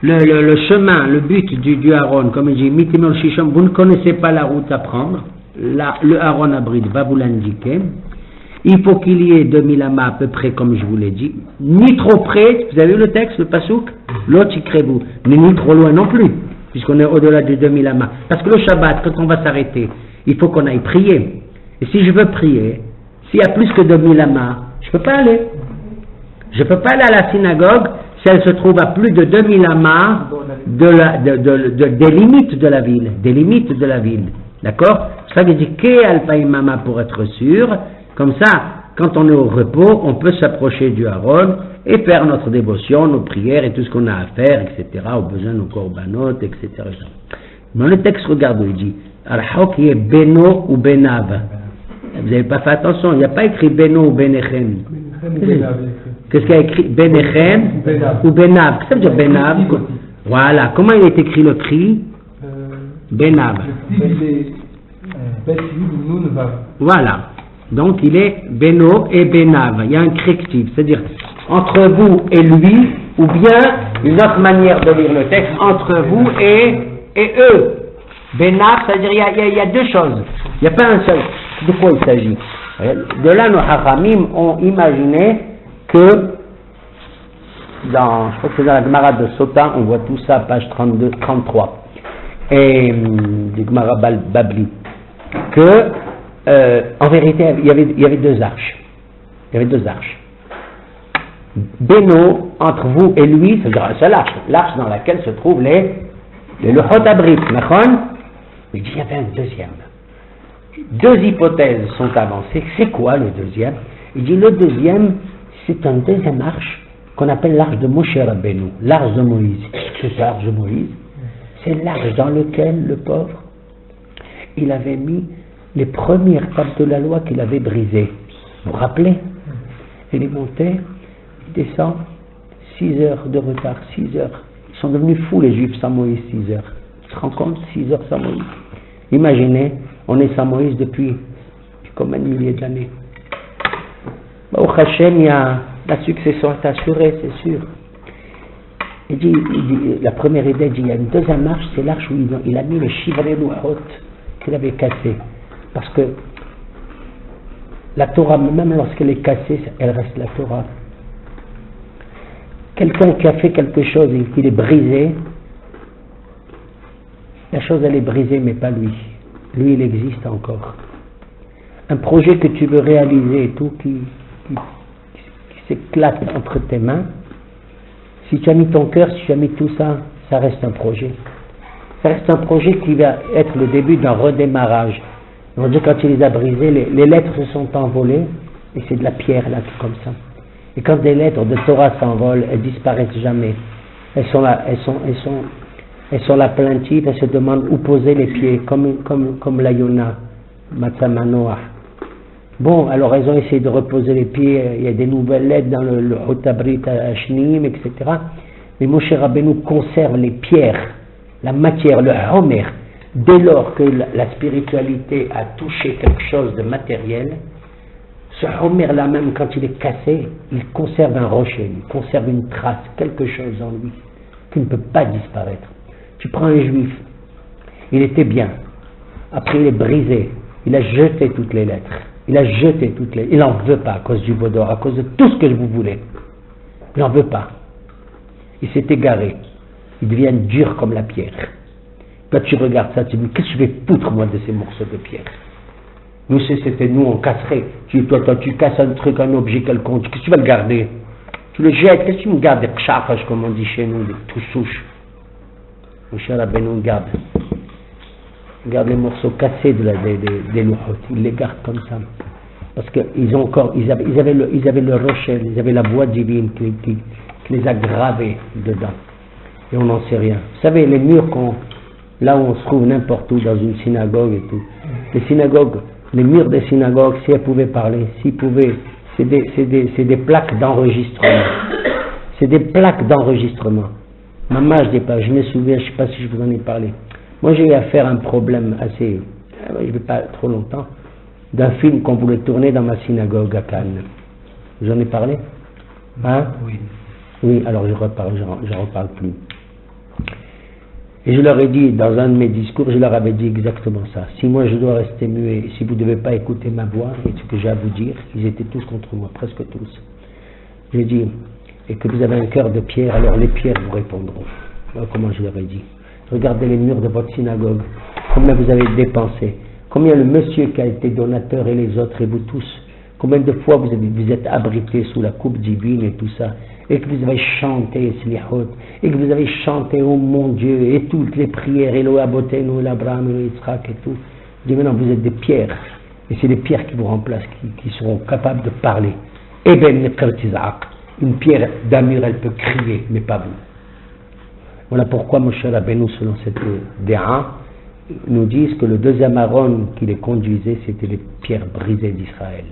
Le chemin, le but du Aaron, comme il dit, Mitimol Shishom, vous ne connaissez pas la route à prendre. Le Aaron Abrid va vous l'indiquer. Il faut qu'il y ait 2000 amas à peu près, comme je vous l'ai dit. Ni trop près, vous avez vu le texte, le pasouk? L'autre vous, mais ni trop loin non plus, puisqu'on est au-delà de 2000 amas. Parce que le Shabbat, quand on va s'arrêter, il faut qu'on aille prier. Et si je veux prier, s'il y a plus que 2000 amas, je ne peux pas aller. Je ne peux pas aller à la synagogue si elle se trouve à plus de 2000 amas des limites de la ville. Des limites de la ville. D'accord? Ça veut dire Ke Alpaïmama pour être sûr. Comme ça, quand on est au repos, on peut s'approcher du Aaron et faire notre dévotion, nos prières et tout ce qu'on a à faire, etc. Au besoin de nos korbanot, etc. Dans le texte, regardez, il dit Al-Hawk est Beno ou Benav. Vous n'avez pas fait attention, il n'y a pas écrit Beno ou Benechem. Qu'est-ce qu'il y a écrit? Benechem ou Benav. Qu'est-ce que ça veut dire Benav? Voilà. Comment il est écrit le cri? Benav. Voilà. Donc il est Beno et Benav. Il y a un correctif, c'est-à-dire entre vous et lui, ou bien une autre manière de lire le texte, entre vous et eux. Benav, c'est-à-dire il y a deux choses. Il n'y a pas un seul. De quoi il s'agit? De là, nos Hachamim ont imaginé que je crois que c'est dans la Gemara de Sota, on voit tout ça, page 32, 33, et du Gemara Babli, que en vérité, il y avait deux arches. Il y avait deux arches. Beno, entre vous et lui, c'est-à-dire un seul arche, l'arche dans laquelle se trouvent les Luchot Abrit, il dit il y avait un deuxième. Deux hypothèses sont avancées. C'est quoi le deuxième? Il dit le deuxième, c'est un deuxième arche qu'on appelle l'arche de Moshe Rabbeinu, l'arche de Moïse. Qu'est-ce que c'est l'arche de Moïse? C'est l'arche dans laquelle le pauvre, il avait mis les premières tables de la loi qu'il avait brisées. Vous vous rappelez? Il est monté, il descend, 6 heures de retard, 6 heures. Ils sont devenus fous les Juifs sans Moïse, 6 heures. Tu te rends compte, 6 heures sans Moïse? Imaginez, on est sans Moïse depuis combien de milliers d'années. Au Hachem, la succession est assurée, c'est sûr. Il dit, la première idée, il y a une deuxième marche, c'est l'arche où il a mis le Shivrei Luchot qu'il avait cassé. Parce que la Torah, même lorsqu'elle est cassée, elle reste la Torah. Quelqu'un qui a fait quelque chose et qu'il est brisé, la chose elle est brisée, mais pas lui. Lui, il existe encore. Un projet que tu veux réaliser et tout, qui s'éclate entre tes mains, si tu as mis ton cœur, si tu as mis tout ça, ça reste un projet. Ça reste un projet qui va être le début d'un redémarrage. On dit quand il les a brisés, les lettres se sont envolées, et c'est de la pierre là, tout comme ça. Et quand des lettres de Torah s'envolent, elles disparaissent jamais. Elles sont là, elles sont là plaintives, elles se demandent où poser les pieds, comme la Yona, Matsamanoah. Bon, alors elles ont essayé de reposer les pieds, il y a des nouvelles lettres dans le Hotabrit Ashnim, etc. Mais Moshe Rabbeinu conserve les pierres, la matière, le Homer. Dès lors que la spiritualité a touché quelque chose de matériel, ce Homer-là, même quand il est cassé, il conserve un rocher, il conserve une trace, quelque chose en lui, qui ne peut pas disparaître. Tu prends un juif, il était bien, après il est brisé, il a jeté toutes les lettres, il n'en veut pas à cause du Vaudor, à cause de tout ce que vous voulez, il n'en veut pas, il s'est égaré, il devient dur comme la pierre. Toi tu regardes ça, tu dis, qu'est-ce que je vais foutre moi de ces morceaux de pierre? Nous, c'était nous, on casserait. Toi, tu casses un truc, un objet quelconque, qu'est-ce que tu vas le garder? Tu le jettes, qu'est-ce que tu me gardes? Des pchafages, comme on dit chez nous, des tout souches. Mon cher Rabbeinu garde les morceaux cassés des louchotes, il les garde comme ça. Parce qu'ils avaient le rocher, ils avaient la voix divine qui les a gravés dedans. Et on n'en sait rien. Vous savez, les murs là où on se trouve n'importe où, dans une synagogue et tout, les synagogues, les murs des synagogues, si elles pouvaient parler, c'est des plaques d'enregistrement. C'est des plaques d'enregistrement. Maman, je me souviens, je ne sais pas si je vous en ai parlé. Moi, j'ai eu à faire un problème assez, je ne vais pas trop longtemps, d'un film qu'on voulait tourner dans ma synagogue à Cannes. J'en ai parlé? Hein? Oui. Oui, alors j'en reparle plus. Et je leur ai dit, dans un de mes discours, je leur avais dit exactement ça. Si moi je dois rester muet, si vous ne devez pas écouter ma voix et ce que j'ai à vous dire, ils étaient tous contre moi, presque tous. J'ai dit, et que vous avez un cœur de pierre, alors les pierres vous répondront. Voilà comment je leur ai dit. Regardez les murs de votre synagogue, combien vous avez dépensé, combien le monsieur qui a été donateur et les autres et vous tous, combien de fois vous êtes abrités sous la coupe divine et tout ça, et que vous avez chanté Slihot, et que vous avez chanté oh mon Dieu, et toutes les prières, Elo Abotenu, l'Abraham, Elo Yitzhak et tout. Je dis maintenant vous êtes des pierres, et c'est les pierres qui vous remplacent, qui seront capables de parler. Eben Nekartizak, une pierre d'Amur, elle peut crier, mais pas vous. Voilà pourquoi Moshe Rabbeinu, selon cette déra, nous disent que le deuxième Aaron qui les conduisait, c'était les pierres brisées d'Israël.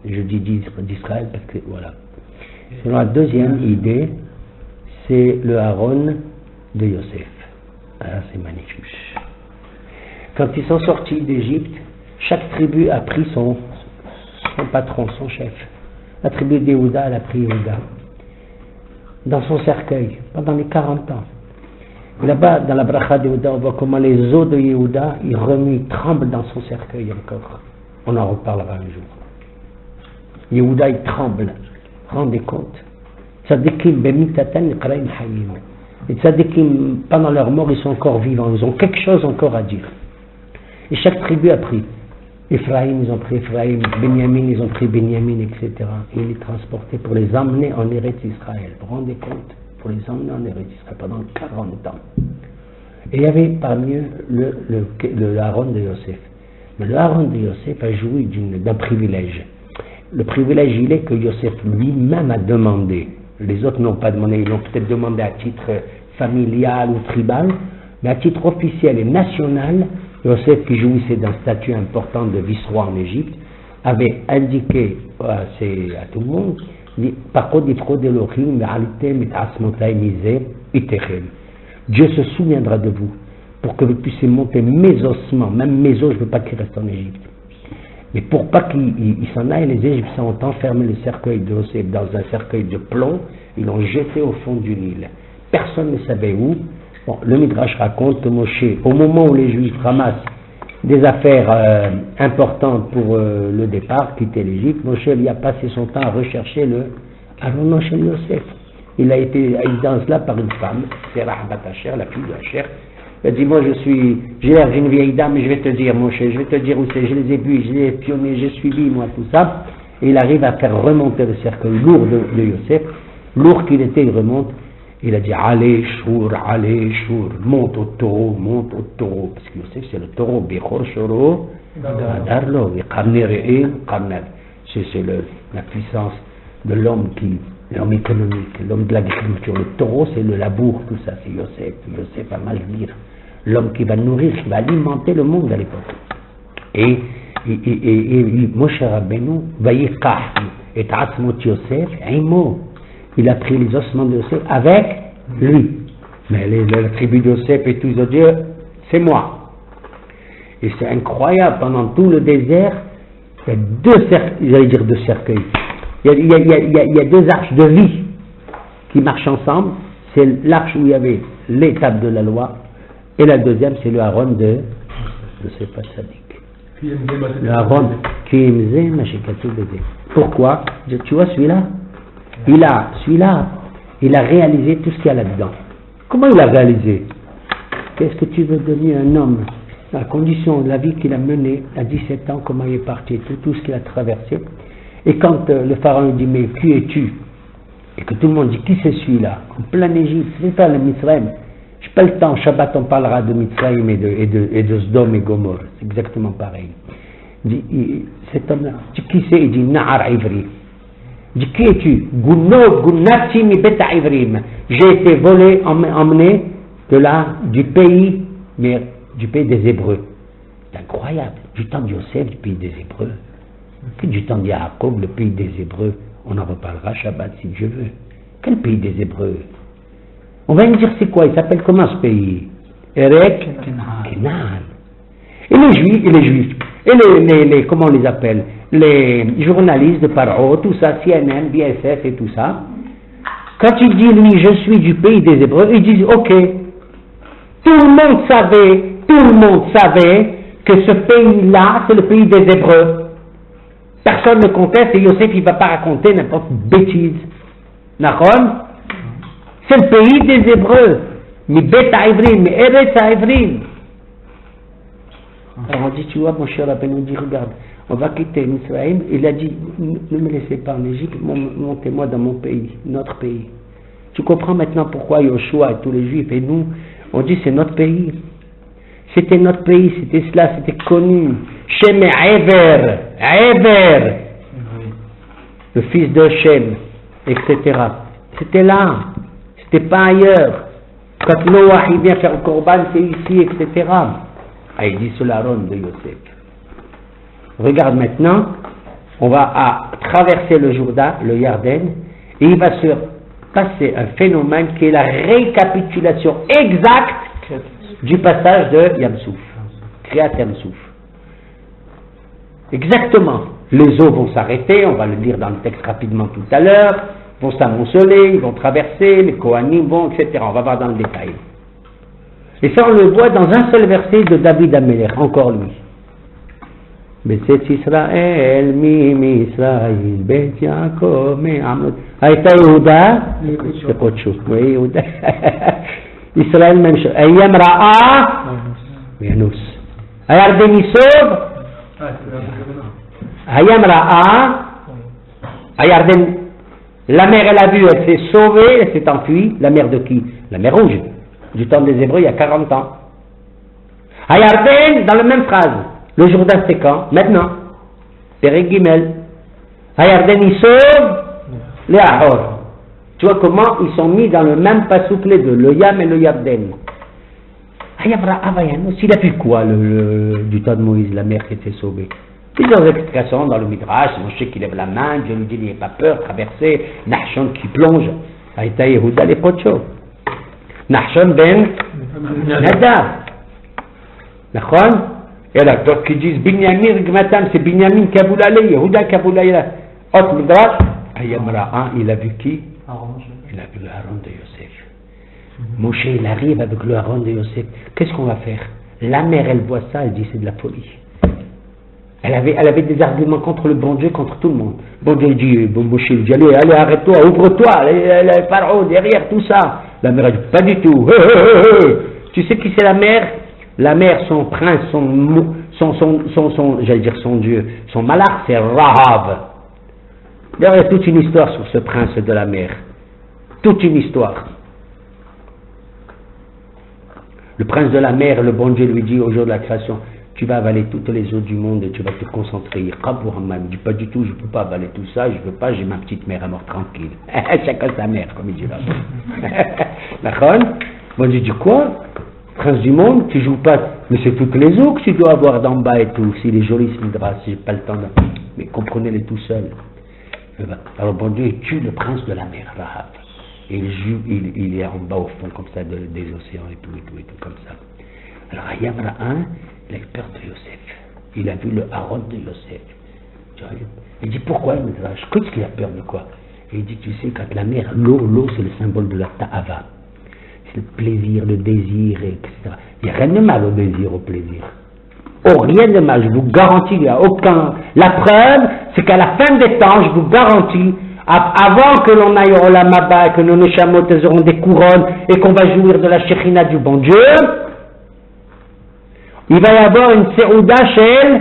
Je dis d'Israël parce que voilà. Selon la deuxième idée, c'est le Aaron de Yosef. Ah, c'est magnifique. Quand ils sont sortis d'Égypte, chaque tribu a pris son patron, son chef. La tribu d'Yehuda, elle a pris Yehuda dans son cercueil pendant les 40 ans. Et là-bas, dans la bracha de Yehuda, on voit comment les os de Yehuda, ils remuent, ils tremblent dans son cercueil encore. On en reparlera un jour. Yehuda, il tremble. Rendez compte. Tzadikim b'mitatan iqraim hayim. Les tzadikim, pendant leur mort, ils sont encore vivants. Ils ont quelque chose encore à dire. Et chaque tribu a pris. Ephraim, ils ont pris Ephraim. Benyamin, ils ont pris Benyamin, etc. Et ils les transportaient pour les emmener en Eretz Israël. Vous vous rendez compte? Pour les emmener en Eretz Israël pendant 40 ans. Et il y avait parmi eux le Aaron de Yosef. Mais le Aaron de Yosef a joui d'un privilège. Le privilège, il est que Yosef lui-même a demandé. Les autres n'ont pas demandé, ils l'ont peut-être demandé à titre familial ou tribal, mais à titre officiel et national, Yosef, qui jouissait d'un statut important de vice-roi en Égypte, avait indiqué à tout le monde, Dieu se souviendra de vous pour que vous puissiez monter mes ossements, même mes os, je ne veux pas qu'ils restent en Égypte. Mais pour pas qu'ils s'en aillent, les Égyptiens ont enfermé le cercueil de Yosef dans un cercueil de plomb, ils l'ont jeté au fond du Nil. Personne ne savait où. Bon, le Midrash raconte que Moshe, au moment où les Juifs ramassent des affaires importantes pour le départ, quitter l'Égypte, Moshe lui a passé son temps à rechercher le Aaron chez Yosef. Il a été aidé là par une femme, c'est Rahbat Asher, la fille de Asher. Elle dit, moi j'ai l'air d'une vieille dame, mais je vais te dire, Moshe, je vais te dire où c'est, je les ai vus, je les ai espionnés, j'ai suivi, moi, tout ça. Et il arrive à faire remonter le cercueil lourd de Yosef, lourd qu'il était, il remonte. Il a dit, allez, chour, monte au taureau, parce que Yosef c'est le taureau, Bechor Shoro, Darlo, c'est la puissance de l'homme qui l'homme économique, l'homme de l'agriculture. Le taureau, c'est le labour, tout ça, c'est Yosef. Yosef a mal dire. L'homme qui va nourrir, qui va alimenter le monde à l'époque. Et Moshe Rabbeinu, Vayiqah, et Atzmot Yosef, Imo. Il a pris les ossements de Yosef avec lui. Mais la tribu de Yosef et tous les autres dieux, c'est moi. Et c'est incroyable, pendant tout le désert, il y a deux cercueils. Il y a deux arches de vie qui marchent ensemble. C'est l'arche où il y avait l'étape de la loi, et la deuxième, c'est le Aaron de Sefa Tzadik. Le Aaron qui aimait Mashikatou Bébé. Pourquoi? Tu vois celui-là, il a réalisé tout ce qu'il y a là-dedans. Comment il a réalisé? Qu'est-ce que tu veux devenir un homme? La condition de la vie qu'il a menée à 17 ans, comment il est parti, tout ce qu'il a traversé. Et quand le pharaon lui dit, mais qui es-tu? Et que tout le monde dit, qui c'est celui-là? En plein Égypte, c'est pas le Mitzrayim. Je n'ai pas le temps, Shabbat on parlera de Mitzrayim et de Sdom et Gomorre, c'est exactement pareil. Cet homme-là, qui c'est? Il dit, Na'ar Ivri. Il dit, qui es-tu? Gunnati mi beta Ivrim. J'ai été volé, emmené de là, du pays des Hébreux. C'est incroyable. Du temps de Yosef, du pays des Hébreux. Puis du temps de Yaakov, le pays des Hébreux. On en reparlera Shabbat si Dieu veut. Quel pays des Hébreux? On va me dire c'est quoi? Il s'appelle comment ce pays? Erek Kenan. Et les Juifs. Et les comment on les appelle? Les journalistes de Paro, tout ça, CNN, BSF et tout ça. Quand il dit lui, je suis du pays des Hébreux, ils disent ok. Tout le monde savait que ce pays-là, c'est le pays des Hébreux. Personne ne conteste et Yosef, il ne va pas raconter n'importe quelle bêtise. Nahon, c'est le pays des Hébreux. Mais Beta Ivrim, mais Eretz Ivrim. Alors on dit, tu vois, mon cher Rabbeinu, dit, regarde, on va quitter Israël. Il a dit, ne me laissez pas en Égypte, montez-moi dans mon pays, notre pays. Tu comprends maintenant pourquoi Yoshua et tous les Juifs et nous, on dit c'est notre pays. C'était notre pays, c'était cela, c'était connu. Shem et Ever, le fils de Shem, etc. C'était là, c'était pas ailleurs. Quand Noah il vient faire le Korban, c'est ici, etc. Ah, il dit sur l'Aaron de Yosef. Regarde maintenant, on va traverser le Jourdain, le Yarden, et il va se passer un phénomène qui est la récapitulation exacte du passage de Yamsouf, Kriyat Yamsouf. Exactement. Les eaux vont s'arrêter, on va le lire dans le texte rapidement tout à l'heure, vont s'amonceler, ils vont traverser, les Kohanim vont, etc. On va voir dans le détail. Et ça, on le voit dans un seul verset de David Amelech, encore lui. Be'etz Israël, mi Israël, Bet Yaakov, mi Amot. Aïta Yehuda, c'est pas de chose. Oui, Yehuda. Israël, même chose. Ayam Ra'a, Yanous. Ayardem Isov, Ayam Ra'a, Ayardem. La mer, elle a vu, elle s'est sauvée, elle s'est enfuie. La mer de qui? La mer Rouge. Du temps des Hébreux, il y a 40 ans. Ayardem, dans la même phrase. Le Jourdain, c'est quand? Maintenant. Pérek Gimel. Ayardem, il sauve les Ahor. Tu vois comment ils sont mis dans le même pasouk les deux, le Yam et le Yarden. Ayabra Avayanos, il a vu quoi du temps de Moïse, la mer qui était sauvée? Plusieurs explications dans le Midrash, Moshe qui lève la main, Dieu lui dit n'ayez pas peur, traverser, Nachshon qui plonge, Aïta Yehuda les Pocho. Nachshon ben Nadav. Nachon? Et là, d'autres qui disent Binyamin Gmatam, c'est Binyamin Kaboulale, Yehuda Kaboulale. Autre Midrash, Ayamra, il a vu qui? Il a vu le Aaron de Yosef. Moshe, il arrive avec le Aaron de Yosef. Qu'est-ce qu'on va faire? La mère, elle voit ça, elle dit c'est de la folie. Elle avait des arguments contre le bon Dieu, contre tout le monde. Bon Dieu dit, bon Moshe, il dit, allez, arrête-toi, ouvre-toi, le pharaon derrière, tout ça. La mère, elle dit, pas du tout. Tu sais qui c'est la mère? La mère, son prince, j'allais dire son Dieu, son malach, c'est Rahav. D'ailleurs, il y a toute une histoire sur ce prince de la mer. Toute une histoire. Le prince de la mer, le bon Dieu lui dit au jour de la création, tu vas avaler toutes les eaux du monde et tu vas te concentrer. Muhammad me dit pas du tout, je ne peux pas avaler tout ça, je ne veux pas, j'ai ma petite mère à mort tranquille. Chacun sa mère, comme il dit là. D'accord? Moi je dis quoi? Prince du monde, tu joues pas, mais c'est toutes les eaux que tu dois avoir d'en bas et tout. Si les jolis se midrash, j'ai pas le temps de. Mais comprenez-les tout seul. Alors bon Dieu, il tue le prince de la mer, Rahab. Et il est en bas au fond comme ça des océans et tout, comme ça. Alors Hayam Ra'an, il a eu peur de Yosef. Il a vu le Haron de Yosef. Il dit pourquoi il midrash? Qu'est-ce qu'il a peur de quoi? Et il dit tu sais, quand la mer, l'eau c'est le symbole de la ta'ava. Le plaisir, le désir, etc. Il n'y a rien de mal au désir, au plaisir. Oh, rien de mal, je vous garantis, il n'y a aucun... La preuve, c'est qu'à la fin des temps, je vous garantis, avant que l'on aille au Olam Haba, que nos neshamot auront des couronnes, et qu'on va jouir de la Shekhinah du bon Dieu, il va y avoir une Seouda chez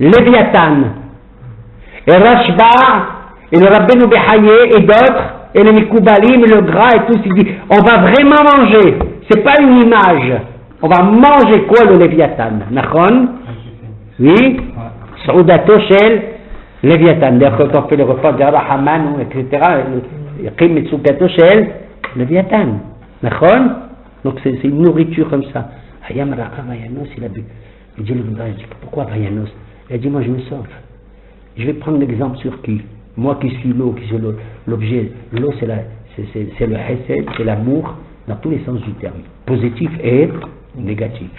Léviathan. Et Rashba, et le Rabbeinu Behaye, et d'autres, et le Mikoubalim, et le gras et tout, il dit, on va vraiment manger, c'est pas une image, on va manger quoi le Léviathan? Nachon? Oui? Saoudato shel Léviathan. D'ailleurs, quand on fait le repas de Haman, etc., Yaqim Mitsukato shel Léviathan. Nachon? Donc c'est une nourriture comme ça. Hayam Ra'a Vayanos, il a bu. Il dit, pourquoi Vayanos? Il a dit, moi je me sauve. Je vais prendre l'exemple sur qui? Moi qui suis l'eau, qui suis l'objet, l'eau c'est le hesed, c'est l'amour dans tous les sens du terme, positif et négatif.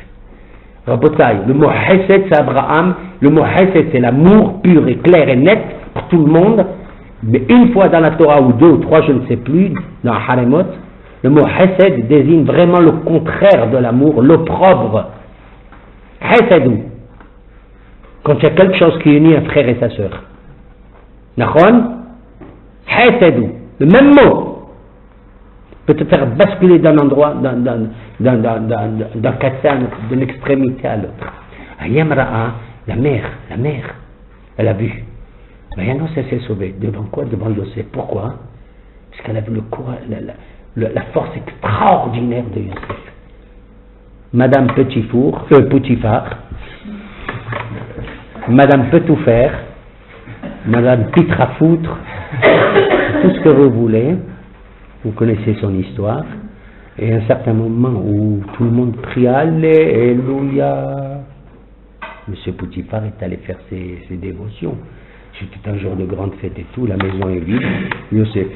Rabotai, le mot hesed c'est Abraham, le mot hesed c'est l'amour pur et clair et net pour tout le monde, mais une fois dans la Torah ou deux ou trois, je ne sais plus, dans Haremot, le mot hesed désigne vraiment le contraire de l'amour, l'opprobre. Hesedou, quand il y a quelque chose qui unit un frère et sa sœur. Nachon, Hesedou, le même mot peut te faire basculer d'un endroit, d'un katsan, d'une extrémité à l'autre. Hayam Ra'a, la mère, elle a vu. Vayanos, elle s'est sauvée. Devant quoi? Devant Yosef. Pourquoi? Parce qu'elle a vu le courage, la force extraordinaire de Yosef. Madame Potifar, Madame peut tout faire, Madame Pitre à foutre, tout ce que vous voulez, vous connaissez son histoire, et à un certain moment où tout le monde prie Alléluia, Monsieur Potiphar est allé faire ses dévotions. C'était un jour de grande fête et tout, la maison est vide. Yosef,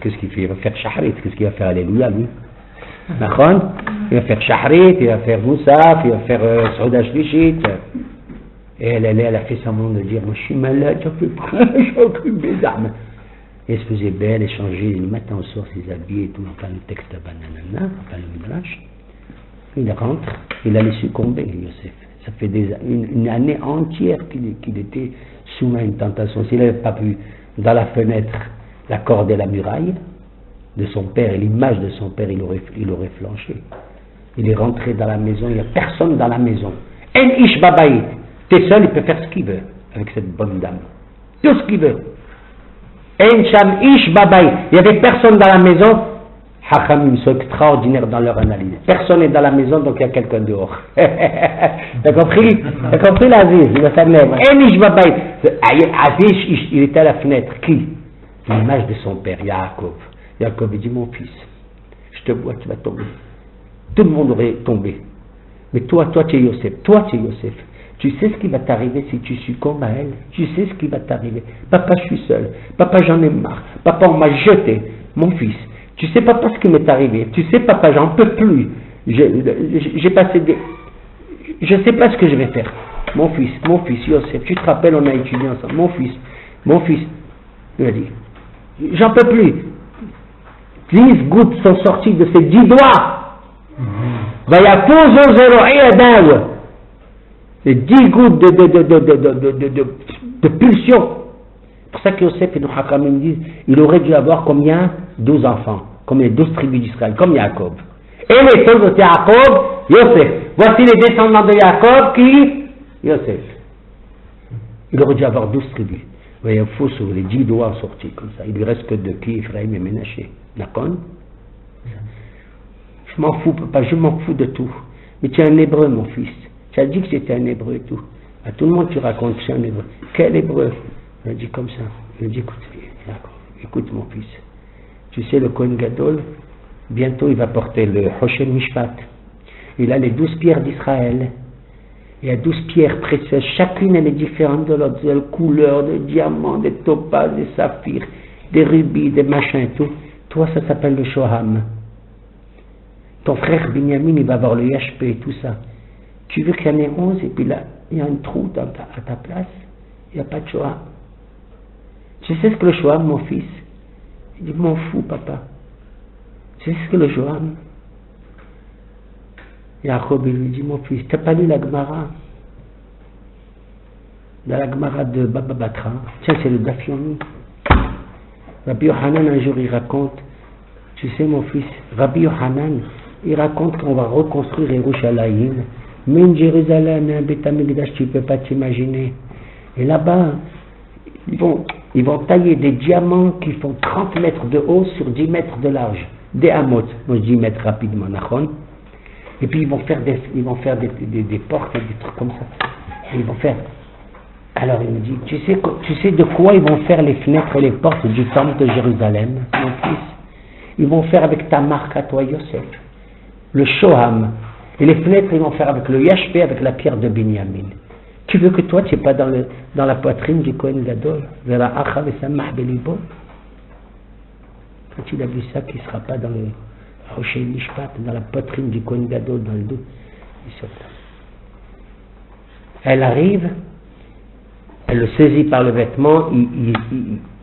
qu'est-ce qu'il fait? Il va faire Shahrit, qu'est-ce qu'il va faire? Alléluia, lui. D'accord? Il va faire Shahrit, il va faire Moussaf, il va faire Saouda Shlishit. Et elle a fait semblant de dire, moi je suis malade, j'en peux pas, j'en peux mes armes. Et elle se faisait belle, échanger, le matin au soir ses habits et tout, enfin le texte bananana, enfin le midrash. Il rentre, il allait succomber, Yosef. Ça fait une année entière qu'il était soumis à une tentation. S'il n'avait pas vu dans la fenêtre la corde et la muraille de son père et l'image de son père, il aurait flanché. Il est rentré dans la maison, il n'y a personne dans la maison. En ish babaït. T'es seul, il peut faire ce qu'il veut avec cette bonne dame. Tout ce qu'il veut. En sham ish babaït. Il n'y avait personne dans la maison. Hachamim sont extraordinaires dans leur analyse. Personne n'est dans la maison, donc il y a quelqu'un dehors. T'as compris? T'as compris l'Aziz? Il va s'amener. En ish babaït. Aziz, il était à la fenêtre. Qui? L'image de son père, Yaakov. Yaakov, il dit, mon fils, je te vois, tu vas tomber. Tout le monde aurait tombé. Mais toi tu es Yosef. Toi, tu es Yosef. Tu sais ce qui va t'arriver si tu succombes à elle. Tu sais ce qui va t'arriver. Papa, je suis seul. Papa, j'en ai marre. Papa, on m'a jeté. Mon fils, tu sais, papa, ce qui m'est arrivé. Tu sais, papa, j'en peux plus. J'ai passé des... Je ne sais pas ce que je vais faire. Mon fils, Yosef, tu te rappelles, on a étudié ensemble. Mon fils, il a dit, j'en peux plus. 10 gouttes sont sorties de ses 10 doigts. Les 10 gouttes de pulsion. C'est pour ça que Yosef et nos Hakamim disent, il aurait dû avoir combien? 12 enfants, comme les 12 tribus d'Israël, comme Jacob. Et les fils de Jacob, Yosef. Voici les descendants de Jacob qui? Yosef. Il aurait dû avoir 12 tribus. Mais il faut sur les 10 doigts sortis comme ça. Il lui reste que 2 qui? Ephraim et Ménaché. D'accord? Je m'en fous, papa, je m'en fous de tout. Mais tu es un hébreu, mon fils. Tu as dit que c'était un hébreu et tout. À tout le monde, tu racontes que c'est un hébreu. Quel hébreu? Il a dit comme ça. Il a dit, écoute mon fils, tu sais, le Kohen Gadol, bientôt il va porter le Hoshen Mishpat. Il a les 12 pierres d'Israël. Il y a 12 pierres précieuses. Chacune, elle est différente de l'autre. De couleur, de diamants, des topazes, des saphirs, des rubis, des machins et tout. Toi, ça s'appelle le Shoham. Ton frère Binyamin, il va avoir le HP et tout ça. Tu veux qu'il y en ait 11 et puis là, il y a un trou à ta place. Il n'y a pas de Shoham. Tu sais ce que le Shoham, mon fils? Il dit, m'en fous, papa. Tu sais ce que le Shoham? Jacob, il lui dit, mon fils, t'as pas lu la Gemara? Dans la Gemara de Baba Batra. Tiens, c'est le Daf Yomi. Rabbi Yohanan, un jour, il raconte, tu sais, mon fils, Rabbi Yohanan, il raconte qu'on va reconstruire Yerushalayim, même Jérusalem, un Beth Amikdash, tu ne peux pas t'imaginer. Et là-bas, ils vont tailler des diamants qui font 30 mètres de haut sur 10 mètres de large. Des hamots, moi je dis mètres rapidement, nachon. Et puis ils vont faire des portes, des trucs comme ça. Et ils vont faire. Alors il me dit, tu sais de quoi ils vont faire les fenêtres et les portes du temple de Jérusalem, mon fils? Ils vont faire avec ta marque à toi, Yosef, le Shoham. Et les fenêtres, ils vont faire avec le Yashpé, avec la pierre de Binyamin. Tu veux que toi, tu n'es pas dans la poitrine du Kohen Gadol? Vera Acha Vesamah Belibo. Quand il a vu ça, qu'il ne sera pas dans le Hoshen Mishpat, dans la poitrine du Kohen Gadol, dans le dos. Il saute. Elle arrive, elle le saisit par le vêtement,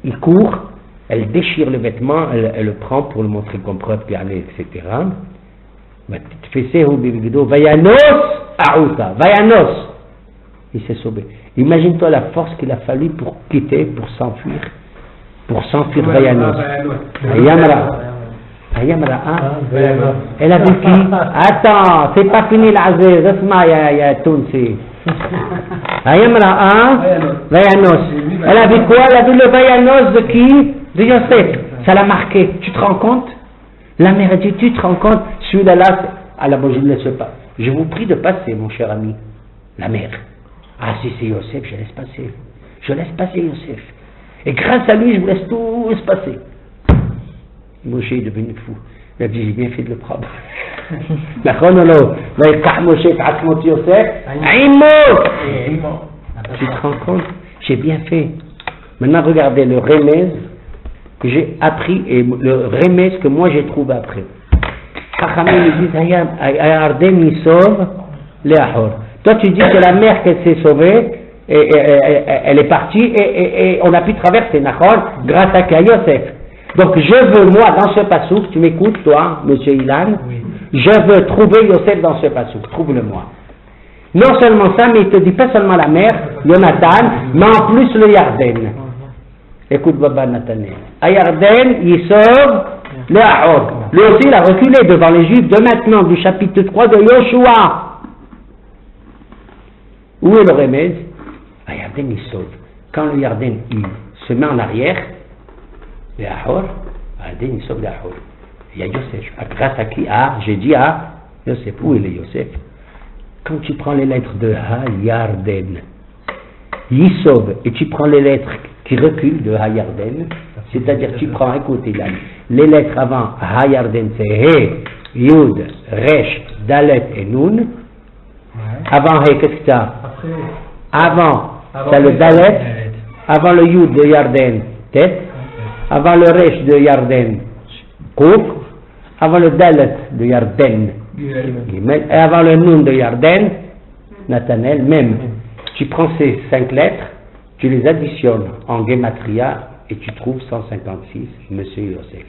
il court, elle déchire le vêtement, elle le prend pour le montrer comme preuve qu'il y en a, etc. Vayanos Aouta, Vayanos. Il s'est sauvé. Imagine-toi la force qu'il a fallu pour quitter, pour s'enfuir Vayanos. Ayamra, elle a vu qui? Attends, c'est pas fini l'Aziz, Asma ya Tounsi. Ayamra, Vayanos. Elle a vu quoi? Elle a vu le Vayanos de qui? De Yosef. Ça l'a marqué. Tu te rends compte? La mère a dit, tu te rends compte? Celui-là, à la bonne, je ne laisse pas. Je vous prie de passer, mon cher ami. La mère. Ah, si c'est Yosef, je laisse passer. Je laisse passer Yosef. Et grâce à lui, je vous laisse tout se passer. Moshe est devenu fou. Il a dit, j'ai bien fait de le prendre. La chronologie. Moshe, Yosef. Tu te rends compte? J'ai bien fait. Maintenant, regardez le remède que j'ai appris et le remède que moi j'ai trouvé après. Chachamim me dit, Ayarden il sauve Léahor. Toi tu dis que la mère qu'elle s'est sauvée, elle est partie et on a pu traverser Nahor grâce à Yosef. Donc je veux moi dans ce passouk, tu m'écoutes toi, monsieur Ilan, oui. Je veux trouver Yosef dans ce passouk, trouve-le-moi. Non seulement ça, mais il te dit pas seulement la mère, Jonathan, mais en plus le Yarden. Écoute Baba Nathanaël. À Yarden, il sauve le Ahor. Lui aussi, il a reculé devant les Juifs de maintenant, du chapitre 3 de Yoshua. Où est le remède? À Yarden, il sauve. Quand le Yarden, il se met en arrière, le Ahor, à Yarden, il sauve le Ahor. Il y a Yosef. Grâce à qui? Ah, j'ai dit à Yosef. Où est le Yosef? Quand tu prends les lettres de Ha-Yarden, il sauve, et tu prends les lettres qui reculent de Ha-Yarden, c'est-à-dire tu prends, écoutez là, les lettres avant Ha-Yarden, c'est He, Yud, Resh, Dalet et Nun. Avant He, qu'est-ce que tu as? Avant, c'est le Dalet. Avant le Yud de Yarden, tête. Avant le Resh de Yarden, Kouf. Avant le Dalet de Yarden, Gimel. Et avant le Nun de Yarden, Nathanaël, même. Tu prends ces 5 lettres, tu les additionnes en Gematria et tu trouves 156, Monsieur Yosef.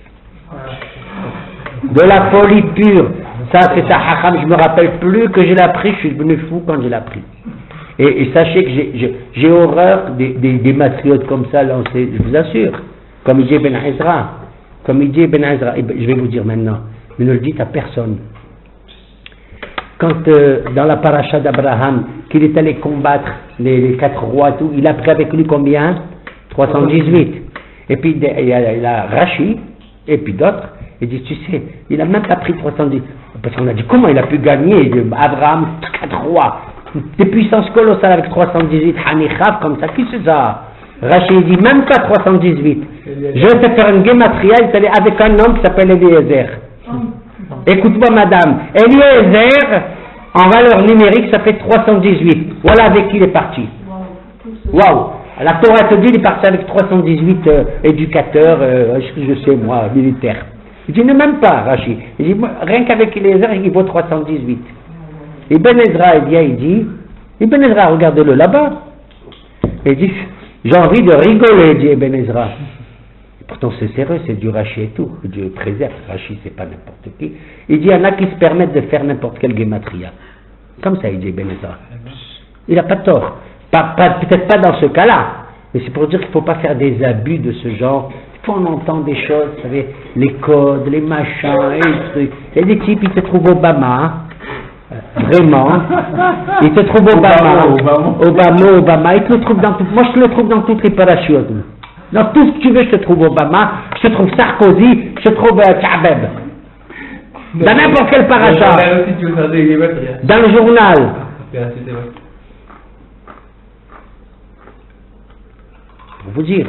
De la folie pure. Ça, c'est ça, Hacham, je me rappelle plus que je l'ai appris, je suis devenu fou quand je l'ai appris. Et sachez que j'ai horreur des matriotes comme ça, là, je vous assure. Comme il dit Ben Ezra. Je vais vous dire maintenant, mais ne le dites à personne. Quand dans la paracha d'Abraham, qu'il est allé combattre les 4 rois, tout, il a pris avec lui combien? 318. Et puis il a Rashi, et puis d'autres, il dit, tu sais, il n'a même pas pris 310. Parce qu'on a dit, comment il a pu gagner Abraham, 4 rois? Des puissances colossales avec 318 Hanichaf, comme ça, qui c'est ça? Rachid dit même pas 318. Je vais te faire une guématria, avec un homme qui s'appelle Eliezer. Écoute-moi, madame. Eliezer, en valeur numérique, ça fait 318. Voilà avec qui il est parti. Waouh! La Torah te dit qu'il est parti avec 318 éducateurs, je sais moi, militaires. Il dit, ne même pas, Rachid. Il dit, rien qu'avec Eliezer, il vaut 318. Et Ben Ezra, il dit, Ben Ezra, regardez-le là-bas. Il dit, j'ai envie de rigoler, dit Ben Ezra. Pourtant c'est sérieux, c'est du Rachi et tout. Dieu préserve, Rachi c'est pas n'importe qui. Il dit, il y en a qui se permettent de faire n'importe quelle guématria. Comme ça, il dit Ben Ezra. Il n'a pas tort. Peut-être pas dans ce cas-là, mais c'est pour dire qu'il ne faut pas faire des abus de ce genre. Il faut en entendre des choses, vous savez, les codes, les machins, et les trucs. Et des types, ils se trouvent Obama, vraiment, ils se trouvent Obama, ils te le trouvent dans tout. Moi, je te le trouve dans toutes les parachutes. Dans tout ce que tu veux, je te trouve Obama, je te trouve Sarkozy, je te trouve Kabeb. Dans n'importe quel parachat. Dans le journal. Pour vous dire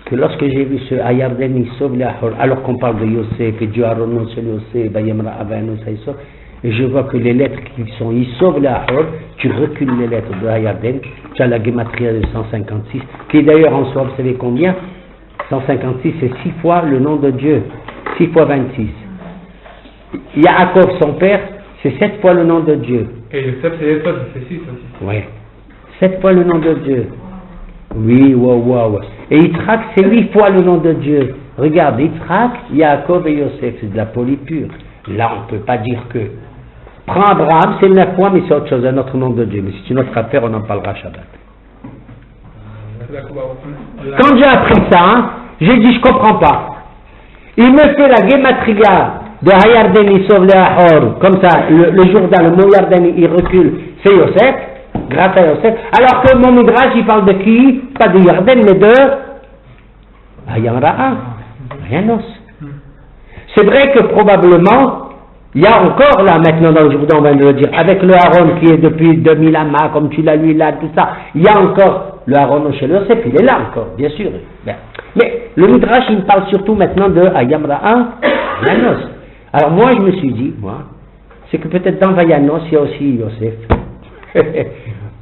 que lorsque j'ai vu ce Ayarden, il sauve les Ahor, alors qu'on parle de Yosef et Dieu Aaron, c'est Yosef, Bayamra, Avanos, Aïsov, et je vois que les lettres qui sont, ils sauvent les Ahor, tu recules les lettres de Ayarden, tu as la Gematria de 156, qui d'ailleurs en soi, vous savez combien? 156, c'est 6 fois le nom de Dieu, 6 fois 26. Yaakov, son père, c'est 7 fois le nom de Dieu. Et Yosef, c'est les autres, c'est 6 aussi. Oui, 7 fois le nom de Dieu. Oui, wow. Et Yitzhak, c'est 8 fois le nom de Dieu. Regarde, Yitzhak, Yaakov et Yosef, c'est de la folie pure. Là, on ne peut pas dire que. Prends Abraham, c'est 9 fois, mais c'est autre chose, un autre nom de Dieu. Mais c'est une autre affaire, on en parlera Shabbat. Quand j'ai appris ça, j'ai dit, je ne comprends pas. Il me fait la Gematria de Hayardeni sauve les Ahor, comme ça, le Jourdain, le mot Yardeni, il recule, c'est Yosef. Grâce à Yosef. Alors que mon Midrash, il parle de qui? Pas de Yarden, mais de Ayamra'a, Ayanos. C'est vrai que probablement, il y a encore là, maintenant dans le Jourdain, on vient de le dire, avec le Aaron qui est depuis 2000 amas, comme tu l'as lu là, tout ça, il y a encore le Aaron chez Yosef, il est là encore, bien sûr. Bien. Mais le Midrash, il me parle surtout maintenant de Ayamra'a, Ayanos. Alors moi, je me suis dit, c'est que peut-être dans Vayanos, il y a aussi Yosef.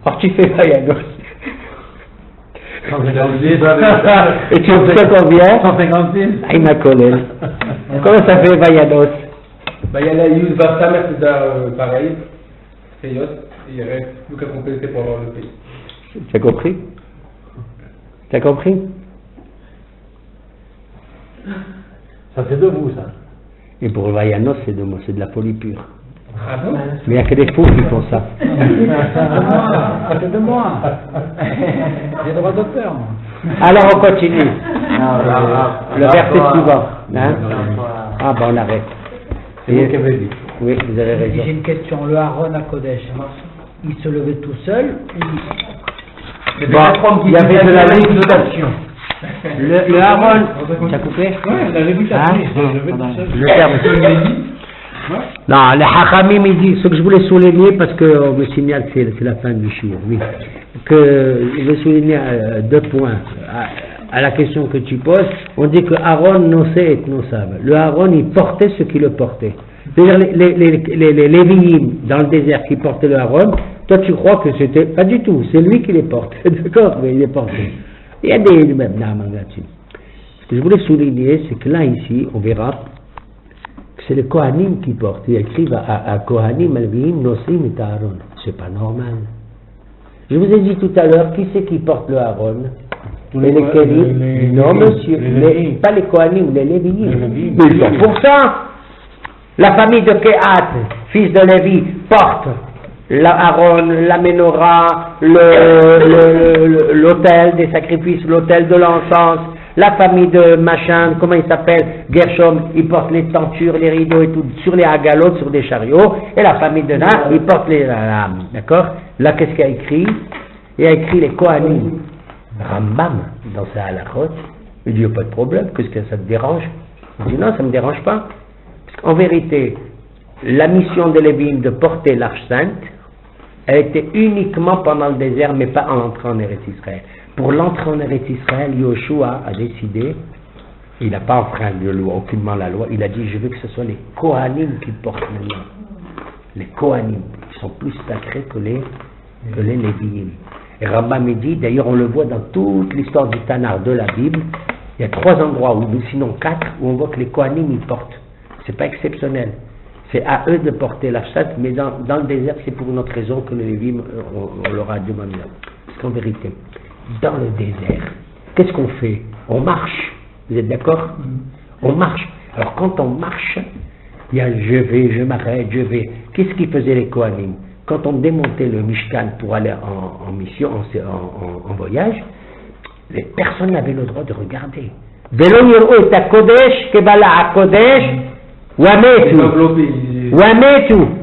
Alors tu fais Vayanos. 156. Et tu sais combien? 156. Aïna Kolel. Comment ça fait Vayanos? Il y a la Yud Vastamer, c'est pareil. C'est Yos. Il reste plus qu'à compléter pour avoir le pays. Tu as compris? Tu as compris? Ça c'est de vous, ça. Et pour Vayanos, c'est de la folie pure. Ah bon? Mais il n'y a que des fous qui font ça. C'est de moi. J'ai le droit de faire, moi. Alors on continue. Le verset suivant. Hein? Ah ben on arrête. C'est vous qui avez dit. Oui, vous avez raison. J'ai une question. Le Aaron à Kodesh, il se levait tout seul Bon, il y avait de la lévitation. Le Aaron, tu as coupé? Oui, la lévitation, il se levait tout seul. Le terme. Non, les Hachamim, ils disent, ce que je voulais souligner, parce qu'on me signale que c'est la fin du shiur, oui, que je vais souligner 2 points à la question que tu poses. On dit que Aaron nosait et nosave. Le Aaron, il portait ce qui le portait. C'est-à-dire les Lévi'im dans le désert qui portaient le Aaron, toi tu crois que c'était, pas du tout, c'est lui qui les porte, d'accord, mais il les portait. Il y a des mêmes là-dessus. Ce que je voulais souligner, c'est que là, ici, on verra, c'est les Kohanim qui portent. Ils écrivent à Kohanim, Alvihim, Nosim et Aaron. C'est pas normal. Je vous ai dit tout à l'heure, qui c'est qui porte le Aaron? Et les Kélim? Non, monsieur. Pas les Kohanim, les Lévi'im. Mais pour ça, la famille de Kehat, fils de Lévi, porte l'Aaron, la Ménorah, l'autel des sacrifices, l'autel de l'encens. La famille de machin, comment il s'appelle, Gershom, il porte les tentures, les rideaux et tout, sur les agalotes, sur des chariots. Et la famille de Na, il porte les lames. D'accord? Là, qu'est-ce qu'il a écrit? Il a écrit les Kohanim. Rambam, dans sa halachot. Il dit, pas de problème, qu'est-ce que ça te dérange? Il dit, non, ça ne me dérange pas. Parce qu'en vérité, la mission de Lévi'im de porter l'arche sainte, Elle était uniquement pendant le désert, mais pas en entrant en Eretz Israël. Pour l'entrée en Eretz Israël, Yoshua a décidé, il n'a pas enfreint aucunement la loi, il a dit, je veux que ce soit les Kohanim qui portent maintenant. Les Kohanim, ils sont plus sacrés que les Lévi'im. Et Rambam dit, d'ailleurs on le voit dans toute l'histoire du Tanar de la Bible, il y a 3 endroits, ou sinon 4, où on voit que les Kohanim ils portent. C'est pas exceptionnel. C'est à eux de porter la chasse, mais dans le désert, c'est pour une autre raison que les Lévi'im, on leur a demandé. Parce qu'en vérité, dans le désert, qu'est-ce qu'on fait? On marche. Vous êtes d'accord? On marche. Alors quand on marche, il y a je vais, je m'arrête, je vais. Qu'est-ce qu'ils faisaient les Kohanim? Quand on démontait le Mishkan pour aller en mission, en voyage, les personnes n'avaient le droit de regarder. Velo yir'u et HaKodesh, kebala HaKodesh, Wametu,